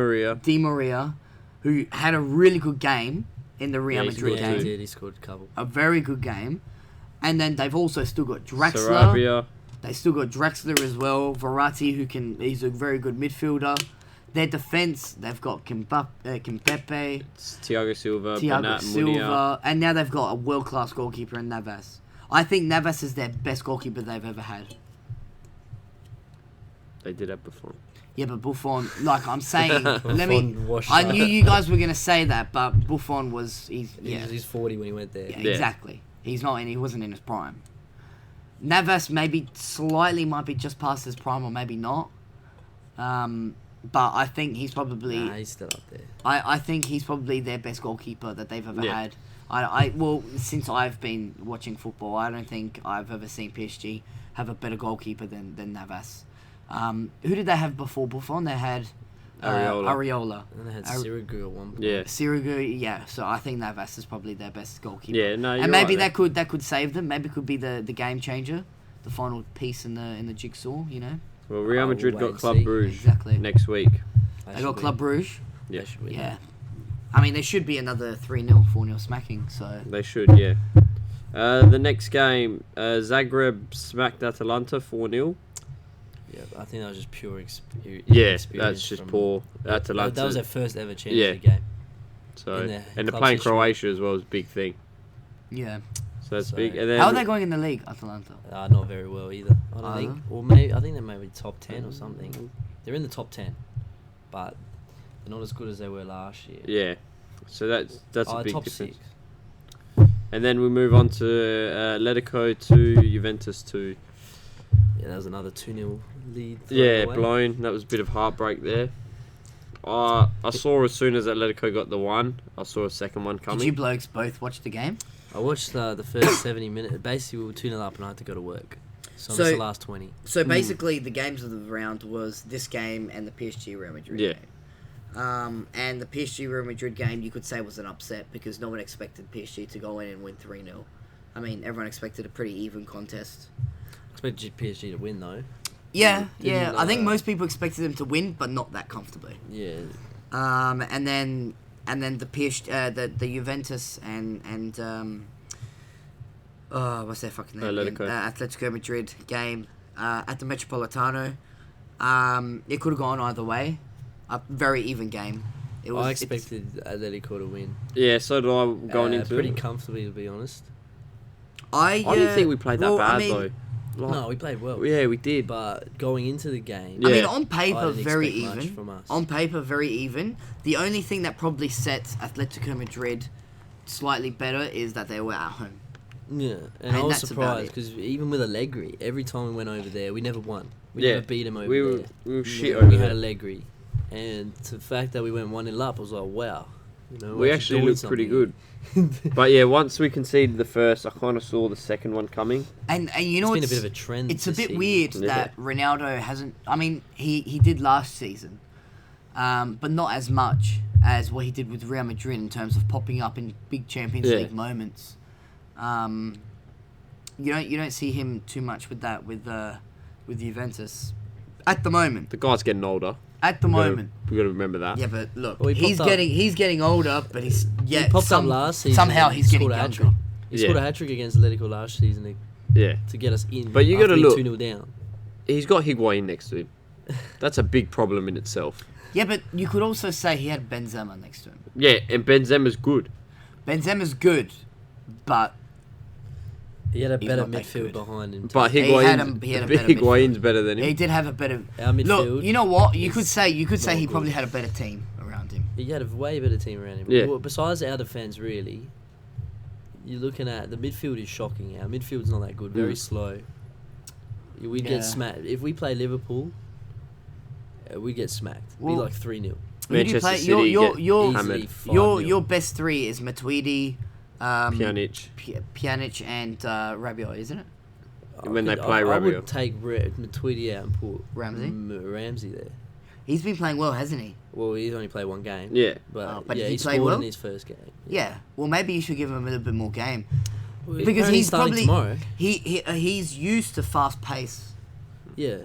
Maria. who had a really good game in the Real Madrid Yeah, he game. did. He scored a couple. A very good game. And then they've also still got Draxler. Sarabia. They still got Draxler as well. Verratti, he's a very good midfielder. Their defense, they've got Kimpembe, Thiago Silva. Thiago Bernat, Silva, Munir. and now they've got a world-class goalkeeper in Navas. I think Navas is their best goalkeeper they've ever had. They did have Buffon. Yeah, but Buffon, like I'm saying, Buffon washed I up. knew you guys were gonna say that, but Buffon He's 40 when he went there. Yeah, exactly. He wasn't in his prime. Navas maybe slightly might be just past his prime, or maybe not. But I think he's probably. Nah, he's still up there. I think he's probably their best goalkeeper that they've ever Yeah. had. Well, since I've been watching football, I don't think I've ever seen PSG have a better goalkeeper than Navas. Who did they have before Buffon? They had Areola. And they had Sirigu at one point. Yeah. Sirigu, yeah. So I think Navas is probably their best goalkeeper. Yeah, no, you're and maybe right that could save them. Maybe could be the game changer, the final piece in the jigsaw. You know. Well, Real Madrid we'll got wait and Club see. Brugge Exactly. next week. They got Club Brugge. Yeah. They should win. Yeah. I mean, there should be another 3-0, 4-0 smacking. So. They should, yeah. The next game, Zagreb smacked Atalanta 4-0. Yeah, I think that was just pure experience. Yeah, that's just poor. Atalanta. That was their first ever Champions League game. So, in their and they're club's playing history. Croatia as well is a big thing. Yeah. So that's So- big. And then How are they going in the league, Atalanta? Not very well either. I don't Either? think. Or maybe I think they may be top 10 or something. They're in the top 10, but they're not as good as they were last year. Yeah. So that's a big top difference. 6. And then we move on to Atletico 2, Juventus 2. Yeah, that was another 2-0 lead. thrown Yeah, away. blown. That was a bit of heartbreak there. I saw as soon as Atletico got the one, I saw a second one coming. Did you blokes both watch the game? I watched the first 70 minutes. Basically, we were 2-0 up and I had to go to work. So, So- it's the last 20. So basically, the games of the round was this game and the PSG Real Madrid Yeah. game. And the PSG Real Madrid game, you could say, was an upset because no one expected PSG to go in and win 3-0. I mean, everyone expected a pretty even contest. Expected PSG to win though. Yeah, Didn't, yeah. I think most people expected them to win, but not that comfortably. Yeah. And then the PSG, the Juventus and what's their fucking name? Atletico. Atletico Madrid game at the Metropolitano. It could have gone either way. A very even game. I expected Atletico to win. Yeah, so did I going into pretty it. comfortably, to be honest. I didn't think we played that bad though. Like, No, we played well. Yeah, we did. But going into the game, Yeah. I mean, on I paper, didn't very expect much even. from us. On paper, very even. The only thing that probably sets Atletico Madrid slightly better is that they were at home. Yeah, And I was that's about surprised because even with Allegri, every time we went over there, we never won. We Yeah, never beat him over we there. were shit Yeah, over We had there. Allegri, and the fact that we went 1-0 up, I was like, wow. You know, We we're actually doing looked pretty something. good. But yeah, once we conceded the first, I kind of saw the second one coming. And you know, It's been a bit of a trend. It's a this bit season. weird Yeah. that Ronaldo hasn't. I mean, he did last season, but not as much as what he did with Real Madrid in terms of popping up in big Champions Yeah. League moments. You don't see him too much with that with Juventus at the moment. The guy's getting older. At the moment, We got to remember that. yeah, but look, Well, he he's popped up. getting older, but he's He popped up last season. somehow and he's getting scored a younger. hat-trick. He Yeah. scored a hat-trick against Atletico last season Yeah. to get us in. But you after gotta being look- 2-0 down. He's got Higuain next to him. That's a big problem in itself. Yeah, but you could also say he had Benzema next to him. Yeah, and Benzema's good. Benzema's good, but He had a He's better not that midfield good. behind him. But He had a better Higuain's better than he him. did have a better. Our midfield. Look, you know what? You could is say he not probably good. had a better team around him. He had a way better team around him. Yeah. Well, besides our defence, really, you're looking at the midfield is shocking. Our midfield's not that good. Very slow. We Yeah. get smacked. If we play Liverpool, we get smacked. Well, Be like 3-0. Who do you Manchester play? City get Your hammered. 5-0. your best three is Matuidi, Pjanic. Pjanic, and Rabiot, isn't it? When they play I Rabiot. would take Tweedy out and put Ramsey? Ramsey there. He's been playing well, hasn't he? Well, he's only played one game. Yeah. But, but yeah, did he he play scored well? in his first game. Yeah. Well, maybe you should give him a little bit more game Well, because apparently he's starting probably tomorrow. he's used to fast pace Yeah.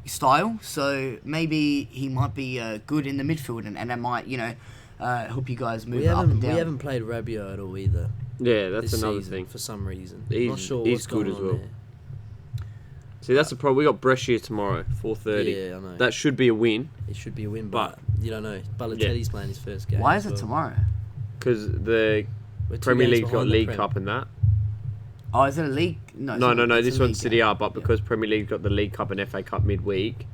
style, so maybe he might be good in the midfield, and that might help you guys move up and down. We haven't played Rabiot at all either. Yeah, that's this another season, thing. for some reason. He's- Not sure he's what's good going as on well. there. See, that's the problem. We got Brescia tomorrow, 4:30. Yeah, I know. That should be a win It should be a win, But- but you don't know. Balotelli's playing his first game. Why as is it well. tomorrow? because the We're 2 Premier games League's got behind the League Prem. Cup and that. Oh, is it a league? No, No. it's This a one's league City game. R, but because Premier League's got the League Cup and FA Cup midweek,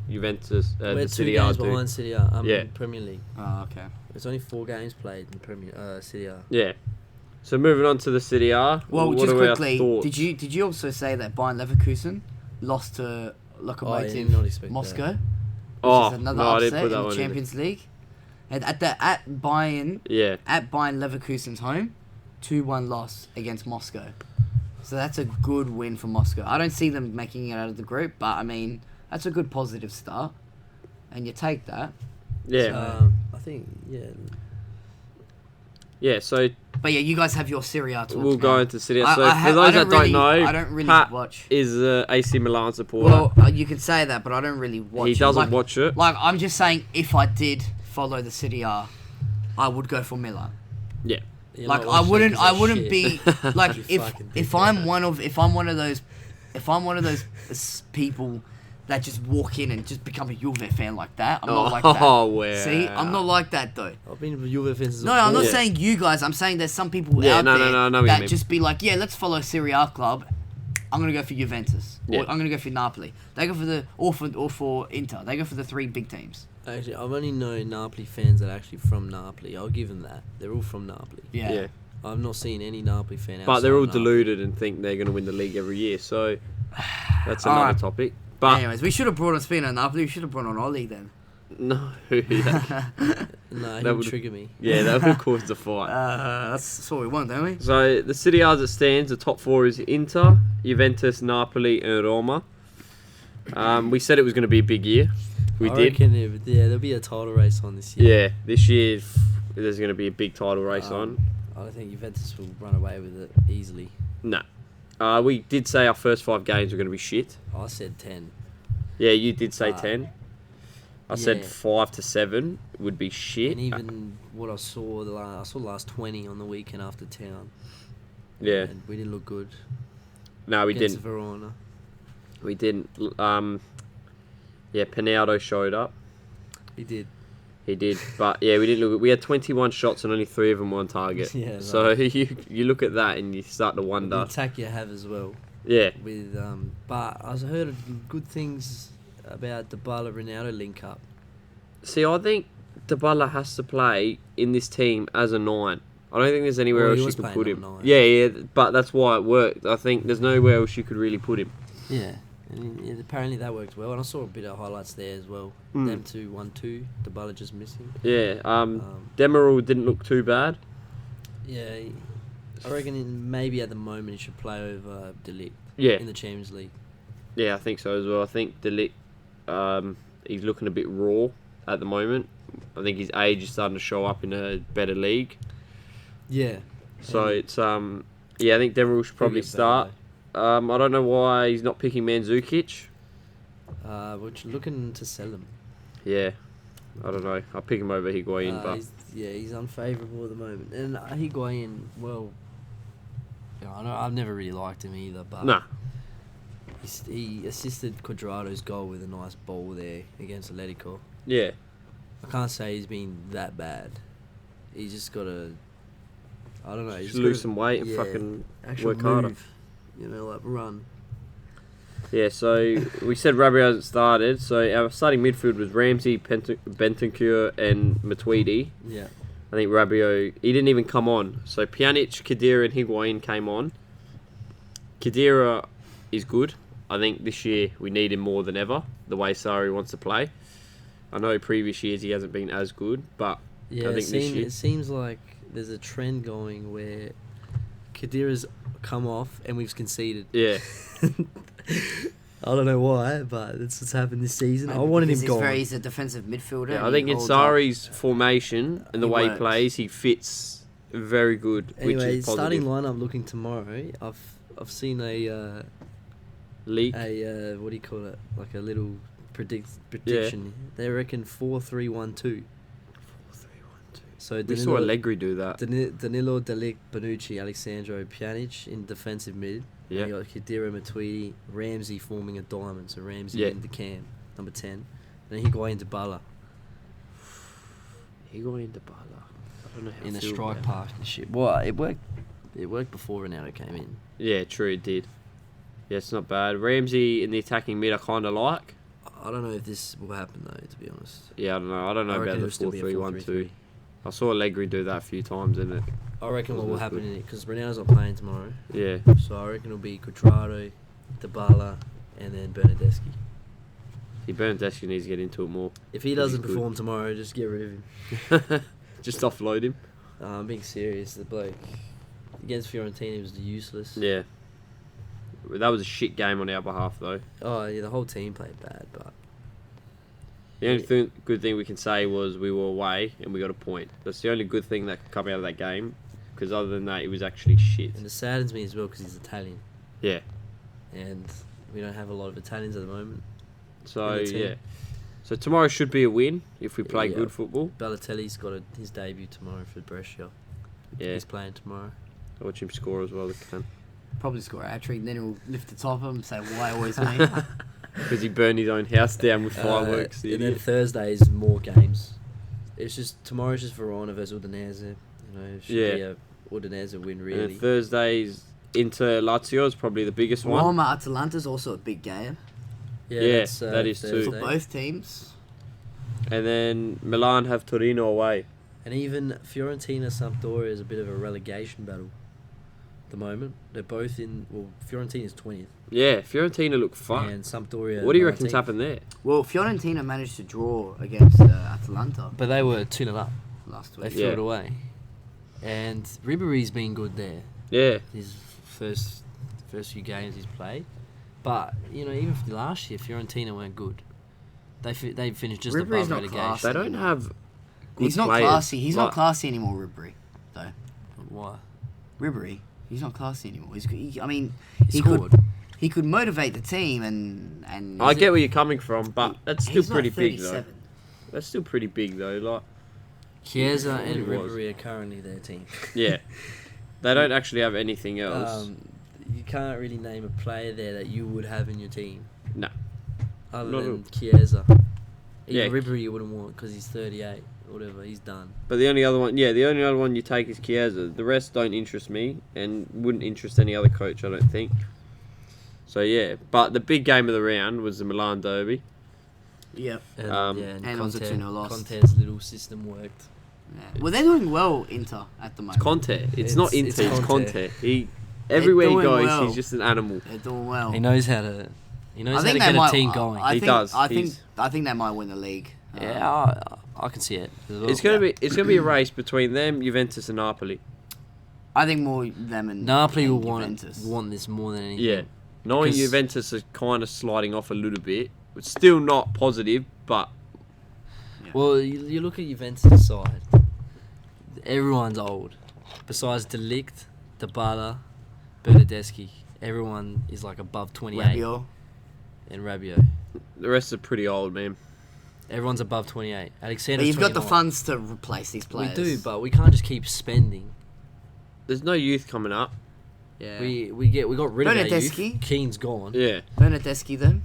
Juventus, We're the 2 City R games do. behind City Yeah. Premier League. Oh, okay. There's only 4 games played in City R. Yeah. So moving on to the City R. Well, what just are our quickly, thoughts? did you also say that Bayern Leverkusen lost to Oh, I Lokomotiv did not expect Moscow? that. Oh, Which is another no, I upset didn't put that in the one in. Champions League. And at Bayern Yeah. Leverkusen's home, 2-1 loss against Moscow. So that's a good win for Moscow. I don't see them making it out of the group, but I mean that's a good positive start, and you take that. Yeah. I think, yeah. Yeah, so But yeah, you guys have your Serie A talks we'll go now. into City R. I- So I for ha- those I that don't don't really- know, I don't really Pat watch. is a AC Milan supporter. Well, you can say that, but I don't really watch. He it. doesn't Like- watch it. Like I'm just saying, if I did follow the City R, I would go for Milan. Yeah. You're Like not I watching wouldn't, it 'cause I they're wouldn't shit. be like You if fucking if dickhead. I'm one of those people that just walk in and just become a Juve fan like that. I'm not like that. Oh, wow. See, I'm not like that though. I've been with Juve fans. No, I'm not Yeah. saying you guys. I'm saying there's some people Yeah, out no, there I know what you that mean. just be like, yeah, let's follow Serie A club. I'm gonna go for Juventus. Yeah. Or I'm gonna go for Napoli. They go for Inter. They go for the 3 big teams. Actually, I've only known Napoli fans that are actually from Napoli. I'll give them that. They're all from Napoli. Yeah. Yeah. I've not seen any Napoli fan. But they're all outside Napoli. deluded and think they're going to win the league every year. So that's All another right. topic. But Anyways, we should have brought on Spino Napoli. We should have brought on Oli then. no. yeah, No, he That would would- trigger me. that would have caused a fight. That's what we want, don't we? So the City as it stands, the top 4 is Inter, Juventus, Napoli, and Roma. We said it was going to be a big year. We I did. reckon there'll be a title race on this year. Yeah, this year there's going to be a big title race on. I don't think Juventus will run away with it easily. No. We did say our first 5 games were going to be shit. I said 10. Yeah, you did say 10. I said yeah. 5 to 7 would be shit. And even what I saw, I saw the last 20 on the weekend after town. Yeah. And we didn't look good. No, we against didn't. Verona. We didn't. Yeah, Pinaldo showed up. He did. He did, but yeah, we didn't look. We had 21 shots and only 3 of them were on target. Yeah, so you look at that and you start to The wonder. attack you have as well. Yeah, With but I heard good things about the Dybala Ronaldo link up. see, I think Dybala has to play in this team as a 9. I don't think there's anywhere Well, he else you was could playing put him. number 9. Yeah, but that's why it worked. I think there's nowhere else you could really put him. Yeah. And apparently that worked well, and I saw a bit of highlights there as well. Mm. Them 2-1-2, Dybala just missing. Yeah, Demiral didn't look too bad. Yeah, I reckon maybe at the moment he should play over De Ligt Yeah, in the Champions League. yeah, I think so as well. I think De Ligt, he's looking a bit raw at the moment. I think his age is starting to show up in a better league. Yeah. So And it's yeah, I think Demiral should probably he'll get start. I don't know why he's not picking Mandzukic. better. We're looking to sell him. Yeah, I don't know. I'll pick him over Higuain, but He's unfavourable at the moment. And Higuain, well, I know I've never really liked him either, but nah, He assisted Quadrado's goal with a nice ball there against Atletico. Yeah. I can't say he's been that bad. He's just got to, I don't know. Just lose some weight and fucking work harder. You know, like run. Yeah, so we said Rabiot hasn't started. So our starting midfield was Ramsey, Bentancur and Matuidi. Yeah. I think Rabiot, he didn't even come on. So Pjanic, Khedira and Higuain came on. Khedira is good. I think this year we need him more than ever, the way Sarri wants to play. I know previous years he hasn't been as good, but yeah, I think this year... It seems like there's a trend going where Khedira's come off and we've conceded. Yeah. I don't know why, but it's what's happened this season. Maybe I wanted him because gone. He's a defensive midfielder. Yeah, I think in Sarri's formation and the He way he works. plays, he fits very good, Anyway, which is starting positive. lineup looking tomorrow. I've seen a League. what do you call it? Like a little prediction. They reckon 4-3-1-2. So We saw Allegri do that. Danilo, Delic, Bonucci, Alexandro, Pjanic in defensive mid. Yeah. You got Khedira, Matuidi, Ramsey forming a diamond. So Ramsey in the cam, number 10. Then Higuain, Dybala Higuain, Dybala. I don't know how in I a feel strike about partnership. Well, it worked. It worked before Ronaldo came in. it. Yeah, true, it did. Yeah, it's not bad. Ramsey in the attacking mid, I kind of like. I don't know if this will happen though. To be honest. Yeah, I don't know. I don't know I reckon about the it'll still be a 4-3-1-2. 4-3-3. I saw Allegri do that a few times, and it. I reckon what Wasn't will as happen good. in it because Ronaldo's not playing tomorrow. Yeah. So I reckon it'll be Cuadrado, Dybala, and then Bernardeschi. He Bernardeschi needs to get into it more. If he He's doesn't good. perform tomorrow, just get rid of him. Just offload him. I'm being serious. The bloke against Fiorentina was useless. Yeah. That was a shit game on our behalf, though. Oh yeah, the whole team played bad, but The only good thing we can say was we were away and we got a point. That's the only good thing that could come out of that game. Because other than that, it was actually shit. and it saddens me as well because he's Italian, Yeah. and we don't have a lot of Italians at the moment. So, in the team. yeah. So tomorrow should be a win if we play Yeah. good football. Balotelli's got his debut tomorrow for Brescia. Yeah. He's playing tomorrow. I'll watch him score as well if I can. Probably score a hat-trick, then he'll lift the top of him and say, why always me? Because he burned his own house down with fireworks. the And then idiot. Thursday is more games. It's just tomorrow's just Verona versus Udinese. You know, it should be a Udinese win And really. then Thursday's Inter Lazio is probably the biggest one. Roma Atalanta's also a big game Yeah, that's, that is too. for Thursday. both teams. And then Milan have Torino away. And even Fiorentina Sampdoria is a bit of a relegation battle. At the moment, they're both in. Well, Fiorentina's 20th, Yeah, Fiorentina look fun. and Sampdoria. What do you reckon's 19th. happened there? Well, Fiorentina managed to draw against Atalanta But they were 2-0 up. last They week. threw Yeah. it away. And Ribéry's been good there. Yeah. His first few games he's played. But you know, even for last year, Fiorentina weren't good. They finished just Ribéry's above not relegation. classy. They don't have good He's not players. classy. He's Like, not classy anymore, Ribery. Though Why? Ribery, he's not classy anymore. I mean, He could scored. he could motivate the team and I get where you're coming from, but that's still he's pretty not big, though. 37. That's still pretty big, though. Like, Chiesa and He was. Ribery are currently their team. yeah. They don't actually have anything else. You can't really name a player there that you would have in your team. No. Other Not than Chiesa. Yeah. Even Ribery you wouldn't want because he's 38 or whatever. He's done. But the only other one you take is Chiesa. The rest don't interest me and wouldn't interest any other coach, I don't think. So, yeah. But the big game of the round was the Milan derby. Yep. And, and it was a 2-0 loss. Conte's little system worked. Yeah. Well, they're doing well, Inter, at the moment. It's Conte. It's not Inter, it's Conte. Conte. Everywhere he doing goes, well. Oh. he's just an animal. They're doing well. He knows how to. He knows I how think to they get might. a team going. I He think, does. I think. He's- I think they might win the league. Yeah, I can see it. as well. It's gonna be a race between them, Juventus, and Napoli. I think more them and Napoli and will Juventus. want this more than anything. Yeah, knowing 'Cause- Juventus are kind of sliding off a little bit, it's still not positive, but Well, you look at Juventus' side. Everyone's old. Besides De Ligt, Dybala, Bernardeschi, everyone is like above 28. Rabiot. And Rabiot. the rest are pretty old, man. Everyone's above 28. Alexander. But you've got the funds to replace these We players. do, but we can't just keep spending. There's no youth coming up. Yeah. We got rid of our youth. Bernardeschi. Keane's gone. Yeah. Bernardeschi then.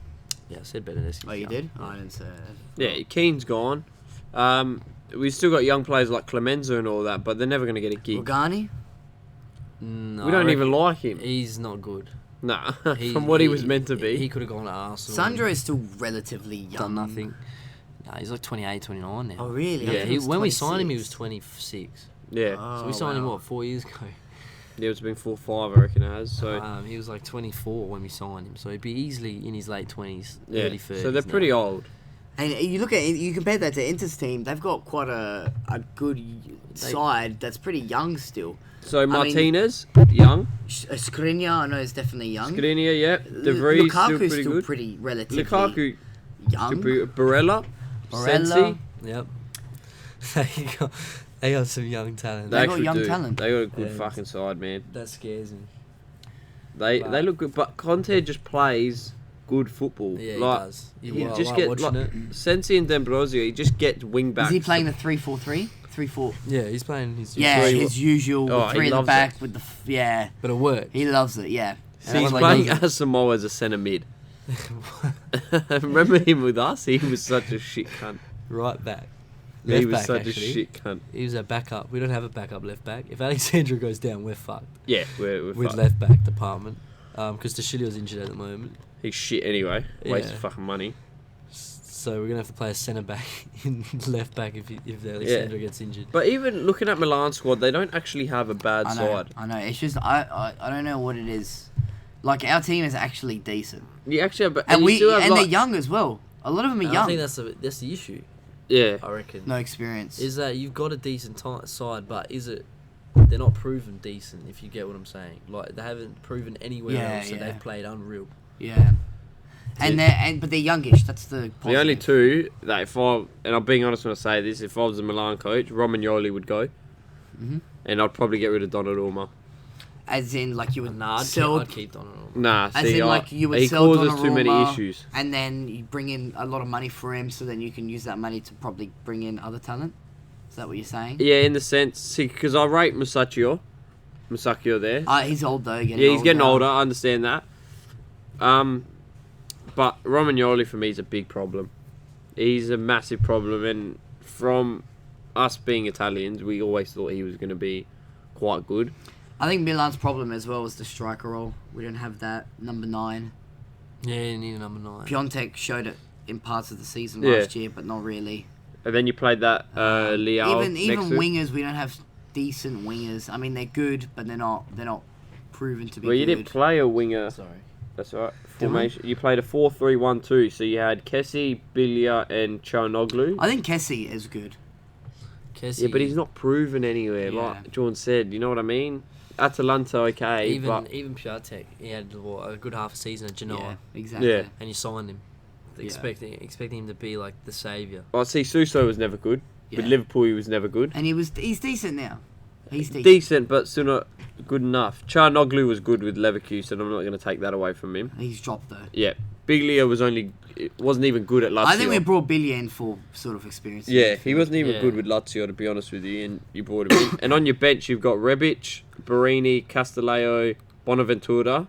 Yeah, I said Bernardeschi. Oh, you did? Oh, I didn't say that. Yeah, Keane's gone. We've still got young players like Clemenza and all that, but they're never going to get a gig. Rogani? No, We don't even like him. He's not good. Nah, from what he was meant to be. He could have gone to Arsenal. Sandro is still relatively young. Done nothing. No, he's like 28, 29 now. Oh, really? Yeah, He was when we signed him, he 26. was 26. Yeah. So we signed him, what, 4 years ago? Yeah, it's been 4 or 5, I reckon it has. So He was like 24 when we signed him. So he'd be easily in his late 20s, yeah, early 30s. so they're pretty now. old. And you look at you compare that to Inter's team, they've got quite a good side that's pretty young still. So Martinez, young. Skriniar, I know, is definitely young. Skriniar, yeah. De Vries still Lukaku's pretty still good. pretty relatively Lukaku, young. Barella, Sensi. Yep. they got some young talent. They got actually young do. talent. They got a good Yeah. fucking side, man. That scares me. They look good, but Conte just plays good football. Yeah, like, he does. You I just like get watching like it. Sensi and D'Ambrosio. He just gets wing backs. Is he playing the 3-4-3? 3-4. Yeah, he's playing his Yeah, Three- his usual Oh, he three at the loves back it. with the yeah. But it worked. He loves it. Yeah. See, he's Like playing those- Asamoah as a centre mid. Remember him with us? He was such a shit cunt. Right back. He Left was back, such actually. a shit cunt. He was a backup. We don't have a backup left back. If Alexandra goes down, we're fucked. Yeah, we're With fucked. left back department. Because Tashilio's injured at the moment. He's shit anyway. Waste Yeah. of fucking money. So we're going to have to play a centre back in left back if Alexandra gets injured. But even looking at Milan squad, they don't actually have a bad I know. side. I know. It's just I don't know what it is. Like our team is actually decent, You actually have, and you we still have and like, they're young as well. A lot of them are And young. I think that's the issue, yeah. I reckon. No experience. Is that you've got a decent side, but is it... They're not proven decent, if you get what I'm saying. Like, they haven't proven anywhere Yeah, else that yeah. they've played unreal. Yeah. But they're youngish. That's the positive. The only two that and I'm being honest when I say this, if I was a Milan coach, Romagnoli would go, and I'd probably get rid of Donnarumma. As in, like you would Nah, sell, I'd keep Donnarumma. Nah, as see, in, like you would he sell causes too many Donnarumma, issues. and then you bring in a lot of money for him, so then you can use that money to probably bring in other talent. Is that what you're saying? Yeah, in the sense, see, because I rate Musacchio there. He's old though. Yeah, he's getting older. I understand that. But Romagnoli for me is a big problem. He's a massive problem, and from us being Italians, we always thought he was going to be quite good. I think Milan's problem as well was the striker role. We don't have that number 9. Yeah, you need a number 9. Piontek showed it in parts of the season Yeah. last year, but not really. And then you played that Leao Even next to him. wingers, we don't have decent wingers. I mean, they're good, but they're not proven to be Well, you good. didn't play a winger. Sorry. That's all right. Didn't we? Formation. You played a 4-3-1-2, so you had Kessie, Bilia, and Çalhanoğlu. I think Kessie is good. Kessie, Yeah, but he's not proven anywhere. Yeah. Like John said, you know what I mean? Atalanta, okay, but even Piatek, he had a good half a season at Genoa, Yeah, exactly. Yeah. and you signed him, Yeah. expecting him to be like the saviour. I see Suso was never good. With Yeah. Liverpool, he was never good. And he's decent now. He's decent. Decent, but still not good enough. Çalhanoğlu was good with Leverkusen. I'm not going to take that away from him. He's dropped though. Yeah, Biglia wasn't even good at Lazio. I think we brought Billy in for sort of experience. Yeah, he wasn't even Yeah. good with Lazio, to be honest with you, and you brought him in. And on your bench, you've got Rebic, Barini, Castellao, Bonaventura.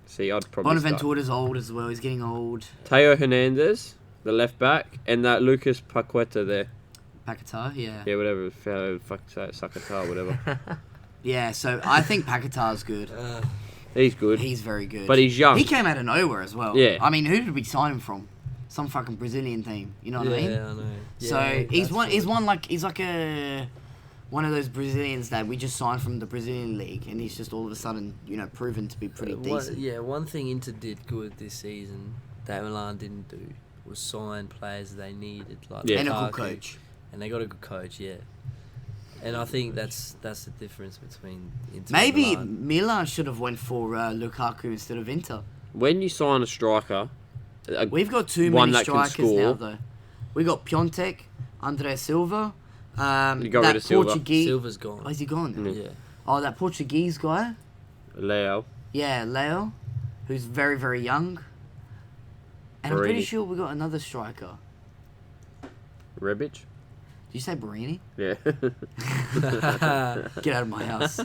See, I'd probably start. Bonaventura's old as well. He's getting old. Teo Hernandez, the left back, and that Lucas Paqueta there. Paquetá, yeah. Yeah, whatever. Fuck, Sakata, whatever. Yeah, so I think Paquetá's good. He's good. He's very good. But he's young. He came out of nowhere as well. Yeah. I mean, who did we sign him from? Some fucking Brazilian team. You know what I mean? I know. So Yeah, he's that's one true. he's like one of those Brazilians that we just signed from the Brazilian league, and he's just all of a sudden proven to be pretty decent. One thing Inter did good this season that Milan didn't do was sign players they needed, like Yeah. And a Lukaku. good coach. And they got a good coach, yeah. And I think that's the difference between Inter Maybe and Milan. Milan should have went for Lukaku instead of Inter. When you sign a striker, We've got too one many that can strikers now, score. though. We got Piontek, Andre Silva, You got rid that of Silva. Portuguese. Silva's gone. Oh, is he gone? Mm. Yeah. Oh, that Portuguese guy. Leo. Yeah, Leo, who's very, very young. And I'm pretty Barini. sure we got another striker. Rebic. Did you say Barini? Yeah. Get out of my house.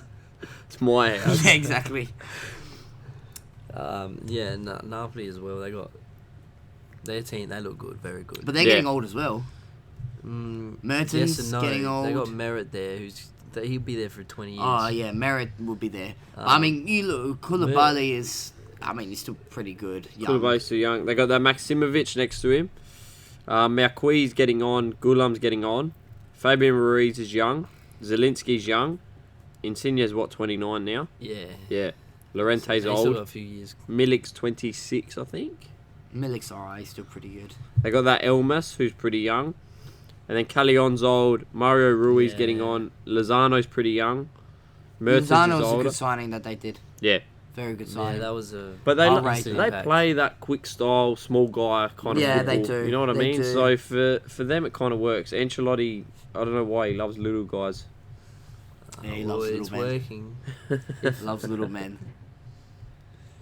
It's my house. Yeah, exactly. Napoli as well. They got their team. They look good, very good. But they're getting old as well. Mertens Yes and no. getting old. They got Merritt there, he'll be there for 20 years. Oh yeah, Merritt will be there. I mean, you look, Koulibaly is. I mean, he's still pretty good. Koulibaly's still young. They got that Maximovic next to him. Marqui's getting on. Goulam's getting on. Fabian Ruiz is young. Zielinski's young. Insigne's 29 now? Yeah. Yeah. Llorente's Still old. got a few years. Milik's 26, I think. Milik's alright, he's still pretty good. They got that Elmas, who's pretty young. And then Callion's old. Mario Ruiz Yeah. getting on. Lozano's pretty young. Mertens is Lozano's a older. good signing that they did. Yeah. Very good Yeah, signing. that was a. But they I'll rate it. they play that quick style, small guy kind of Yeah, football. they do. You know what I They mean? do. So for them, it kind of works. Ancelotti, I don't know why he loves little guys. Yeah, he loves little it's men. working. Loves little men.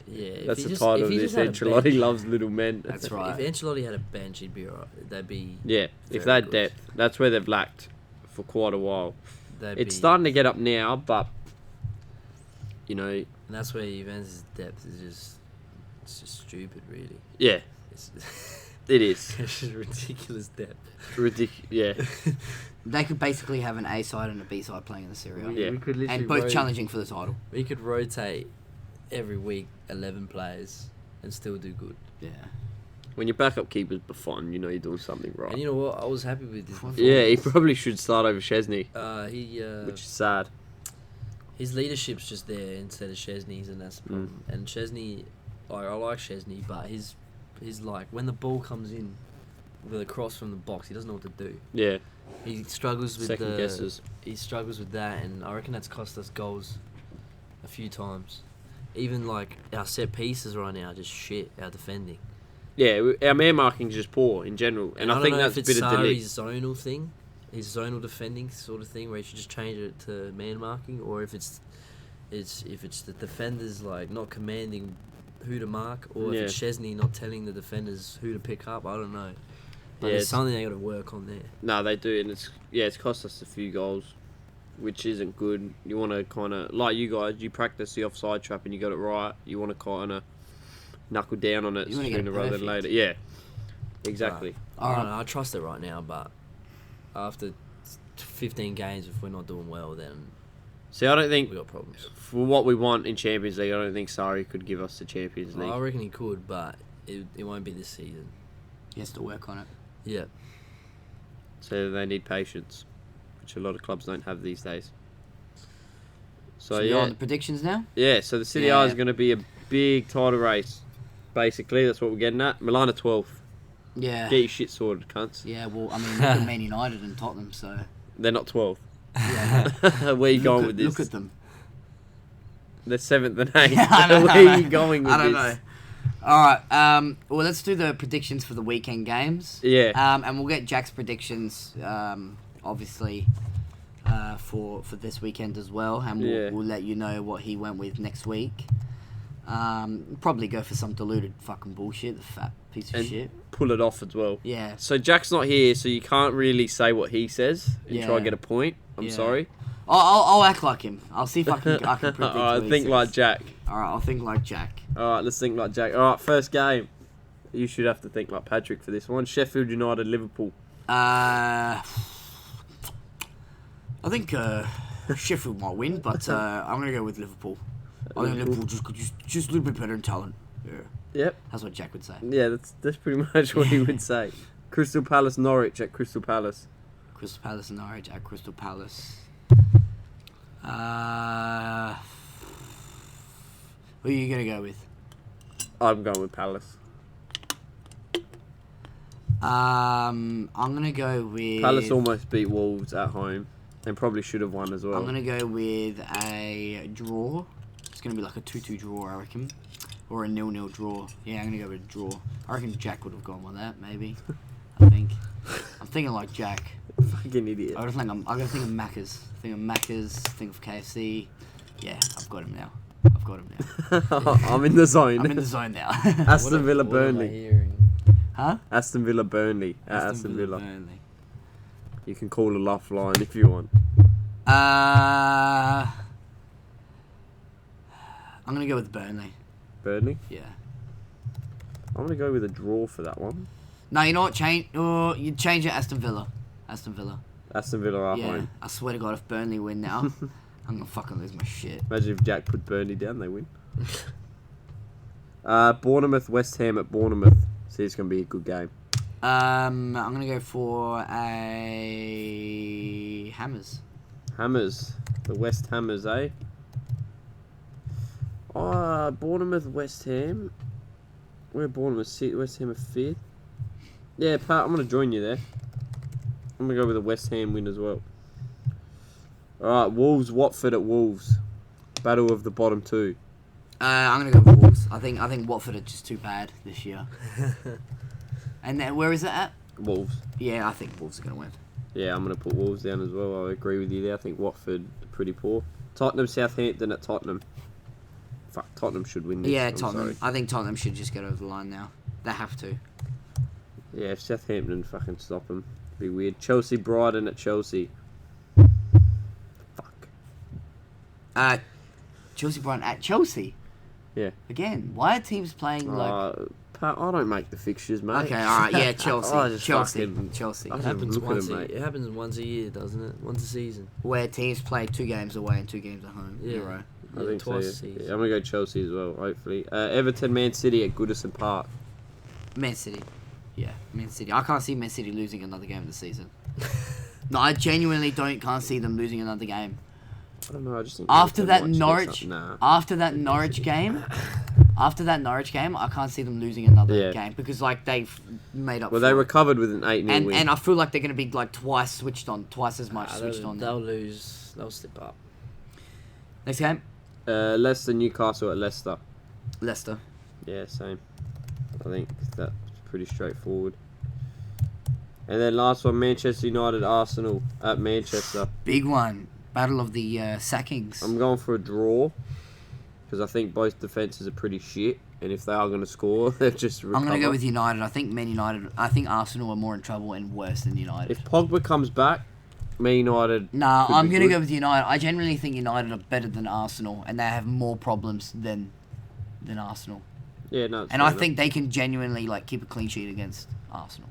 Yeah, if That's he the just- title if of he this. just had a Already bench- loves little men. That's right. If Ancelotti had a bench, he'd be alright. They'd be. Yeah, if Very they had good. depth, that's where they've lacked for quite a while. They'd It's be, starting to get up now, but you know, And that's where Juventus' depth is it's just stupid, really. yeah, It's, it is it's just ridiculous depth. ridiculous. Yeah, They could basically have an A side and a B side playing in the Serie A. Yeah. We could literally And both challenging for the title. We could rotate every week 11 players and still do good. Yeah. when your backup keeper's Buffon, you know you're doing something right. And you know what? I was happy with this. Yeah, he probably should start over Chesney, He which is sad. his leadership's just there instead of Chesney's, and that's the problem. And Chesney, I like Chesney, but his like when the ball comes in with a cross from the box, he doesn't know what to do. Yeah, He struggles with second guesses. He struggles with that, and I reckon that's cost us goals a few times. Even like our set pieces right now, are just shit. Our defending. Yeah, our man marking's just poor in general, and I don't think know that's a if it's bit of delete. Sarri's zonal thing, his zonal defending sort of thing, where he should just change it to man marking, or if it's the defenders like not commanding who to mark, or Yeah. if it's Chesney not telling the defenders who to pick up. I don't know. But Yeah, there's it's- something they got to work on there. No, they do, and it's cost us a few goals, which isn't good. You want to kind of like you guys, you practice the offside trap and you got it right. You want to kind of knuckle down on it You wanna get sooner it rather than perfect. later. Yeah, exactly. I don't know. I trust it right now, but after 15 games, if we're not doing well, then See, I don't think we got problems. for what we want in Champions League, I don't think Sarri could give us the Champions League. I reckon he could, but it won't be this season. He has to work on it. Yeah. So they need patience, which a lot of clubs don't have these days. So So you're on yeah, the predictions now? yeah. So the City Yeah. A is going to be a big title race. Basically, that's what we're getting at. Milan are 12th. Yeah. Get your shit sorted, cunts. Yeah, well, I mean, look at Man United and Tottenham, so... They're not 12th. Yeah. Where are you going Look with this? Look at them. They're 7th and 8th. Yeah, I know, Where I are know. you going with I don't this? know. Alright, well, let's do the predictions for the weekend games. Yeah. And we'll get Jack's predictions, obviously, for this weekend as well, and Yeah. we'll let you know what he went with next week. Probably go for some diluted fucking bullshit, the fat piece of And shit. pull it off as well. Yeah. So Jack's not here, so you can't really say what he says and try Yeah. and get a point. I'm Yeah. sorry. I'll act like him. I'll see if I can predict Alright, what he think says. like Jack. Alright, I'll think like Jack. Alright, let's think like Jack. Alright, first game. You should have to think like Patrick for this one. Sheffield United, Liverpool. I think Sheffield might win, but I'm going to go with Liverpool. I think Liverpool just a little bit better in talent. Yeah, Yep. that's what Jack would say. Yeah, that's pretty much what he would say. Crystal Palace, Norwich at Crystal Palace. Crystal Palace and Norwich at Crystal Palace. Who are you going to go with? I'm going with Palace. I'm going to go with... Palace almost beat Wolves at home and probably should have won as well. I'm going to go with a draw. It's going to be like a 2-2 draw, I reckon. Or a 0-0 draw. Yeah, I'm going to go with a draw. I reckon Jack would have gone with that, maybe. I think. I'm thinking like Jack. Fucking idiot. I gotta think of Macca's. Think of Macca's. Think of KFC. Yeah, I've got him now. I'm in the zone. I'm in the zone now. Aston Villa, What am I Burnley. hearing? Huh? Aston Villa, Burnley. At Aston Villa. Burnley. You can call a laugh line if you want. I'm going to go with Burnley. Burnley? Yeah. I'm going to go with a draw for that one. No, you know what? You change it Aston Villa. Aston Villa are yeah. home. I swear to God, if Burnley win now, I'm going to fucking lose my shit. Imagine if Jack put Burnley down, they win. Bournemouth, West Ham at Bournemouth. See, it's going to be a good game. I'm going to go for a Hammers. Hammers. The West Hammers, eh? Bournemouth, West Ham. Where Bournemouth? West Ham are 5th. Yeah, Pat, I'm going to join you there. I'm going to go with a West Ham win as well. Alright, Wolves, Watford at Wolves. Battle of the bottom 2. I'm going to go with Wolves. I think Watford are just too bad this year. And then, where is it at? Wolves. Yeah, I think Wolves are going to win. Yeah, I'm going to put Wolves down as well. I agree with you there. I think Watford are pretty poor. Tottenham, Southampton at Tottenham. Fuck, Tottenham should win this. Yeah, I'm Tottenham. sorry. I think Tottenham should just get over the line now. They have to. Yeah, if Southampton fucking stop them, it'd be weird. Chelsea, Brighton at Chelsea. Fuck. Chelsea Brighton at Chelsea. Yeah. Again, why are teams playing like? Pat, I don't make the fixtures, mate. Okay, all right, yeah, Chelsea, I just Chelsea. I It happens look at once. him, mate. It happens once a year, doesn't it? Once a season. Where teams play 2 games away and 2 games at home. Yeah. You're right. I think so. twice Yeah. a season. Yeah, I'm gonna go Chelsea as well. Hopefully, Everton, Man City at Goodison Park. Man City. Yeah, Man City. I can't see Man City losing another game this season. No, I genuinely can't see them losing another game. I don't know. I just think After Everton that might get Norwich, something. Nah. after that Norwich game, I can't see them losing another Yeah. game because like they've made up. Well, for they it. recovered with an 8-0 win. And I feel like they're going to be like twice as much switched on. They'll lose. They'll slip up. Next game, Leicester, Newcastle at Leicester. Leicester. Yeah, same. I think that's pretty straightforward. And then last one, Manchester United, Arsenal at Manchester. Big one. Battle of the sackings. I'm going for a draw because I think both defences are pretty shit, and if they are going to score, they'll just recover. I'm going to go with United. I think I think Arsenal are more in trouble and worse than United. If Pogba comes back, Man United. Nah, could I'm be going to good. go with United. I generally think United are better than Arsenal, and they have more problems than Arsenal. Yeah, no. it's And fair I enough. think they can genuinely like keep a clean sheet against Arsenal.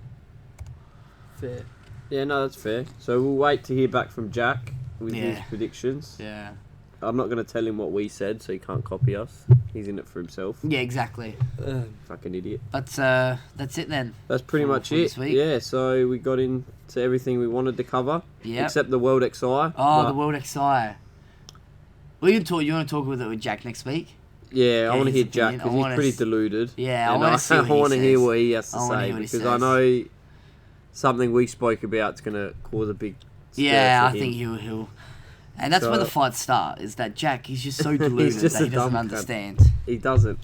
Fair. Yeah, no, that's fair. So we'll wait to hear back from Jack with his Yeah. predictions. Yeah. I'm not going to tell him what we said, so he can't copy us. He's in it for himself. Yeah, exactly. Fucking idiot. But that's it then. That's pretty For- much for it. this week. Yeah, so we got into everything we wanted to cover, Yeah. except the World XI. Oh, but the World XI. We can talk. You want to talk with it with Jack next week? Yeah, I want to his hear Jack opinion. I because he's wanna pretty s- deluded. Yeah, I And wanna see what he wanna hear says. what he has to I wanna say hear what he because I says. know something we spoke about is going to cause a big. stir Yeah, for I him. think he'll. And that's where So- the fights start. Is that Jack? He's just so deluded just that a he doesn't dumb cunt. understand. He doesn't.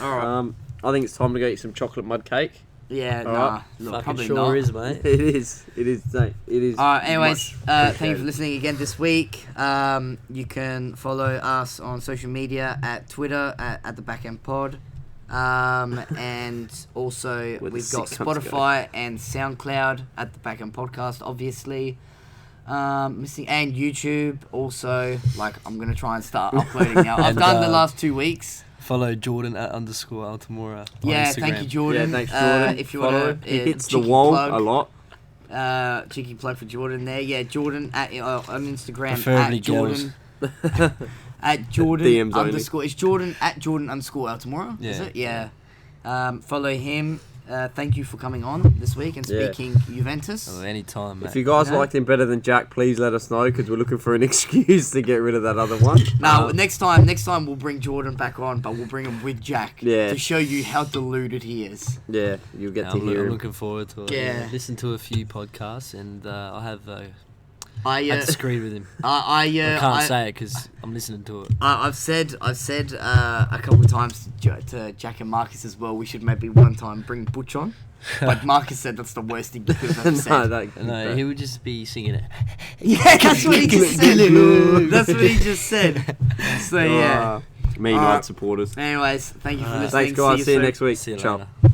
All right. I think it's time to get you some chocolate mud cake. Yeah. all Nah. right. Look, Fucking probably sure not. is, mate. It is. Mate. It is. All right. Anyways, much thank you for appreciated. listening again this week. You can follow us on social media at Twitter at the Backend Pod, and also Where the we've got sick cunts go. Spotify and SoundCloud at the Backend Podcast, obviously. Missing and YouTube also. Like I'm gonna try and start uploading now. I've And, done the last 2 weeks. Follow Jordan at _Altamora. on Yeah, Instagram. thank you, Jordan. Yeah, thanks, Jordan. If you Follow want him. He hits the cheeky wall plug, a lot. cheeky plug for Jordan there. Yeah, Jordan at on Instagram Preferably at Jordan at Jordan DMs only. _ it's Jordan at Jordan _Altamora. Is Yeah. it? Yeah. Follow him. Thank you for coming on this week and Yeah. speaking Juventus. Oh, anytime, mate. If you guys Yeah. liked him better than Jack, please let us know because we're looking for an excuse to get rid of that other one. Now, next time we'll bring Jordan back on, but we'll bring him with Jack Yeah. to show you how deluded he is. Yeah, you'll get to I'm hear him. looking forward to it. Yeah. Listen to a few podcasts, and I have I I disagreed with him. I I can't say it because I'm listening to it. I've said a couple of times to Jack and Marcus as well. We should maybe one time bring Butch on, but Marcus said that's the worst thing you could have ever no, said. No, he would just be singing it. Yeah, that's what he just said. That's what he just said. So yeah. Man United Alright. supporters. Anyways, thank you for listening. Thanks, guys. See you soon. next week. See you Ciao. later.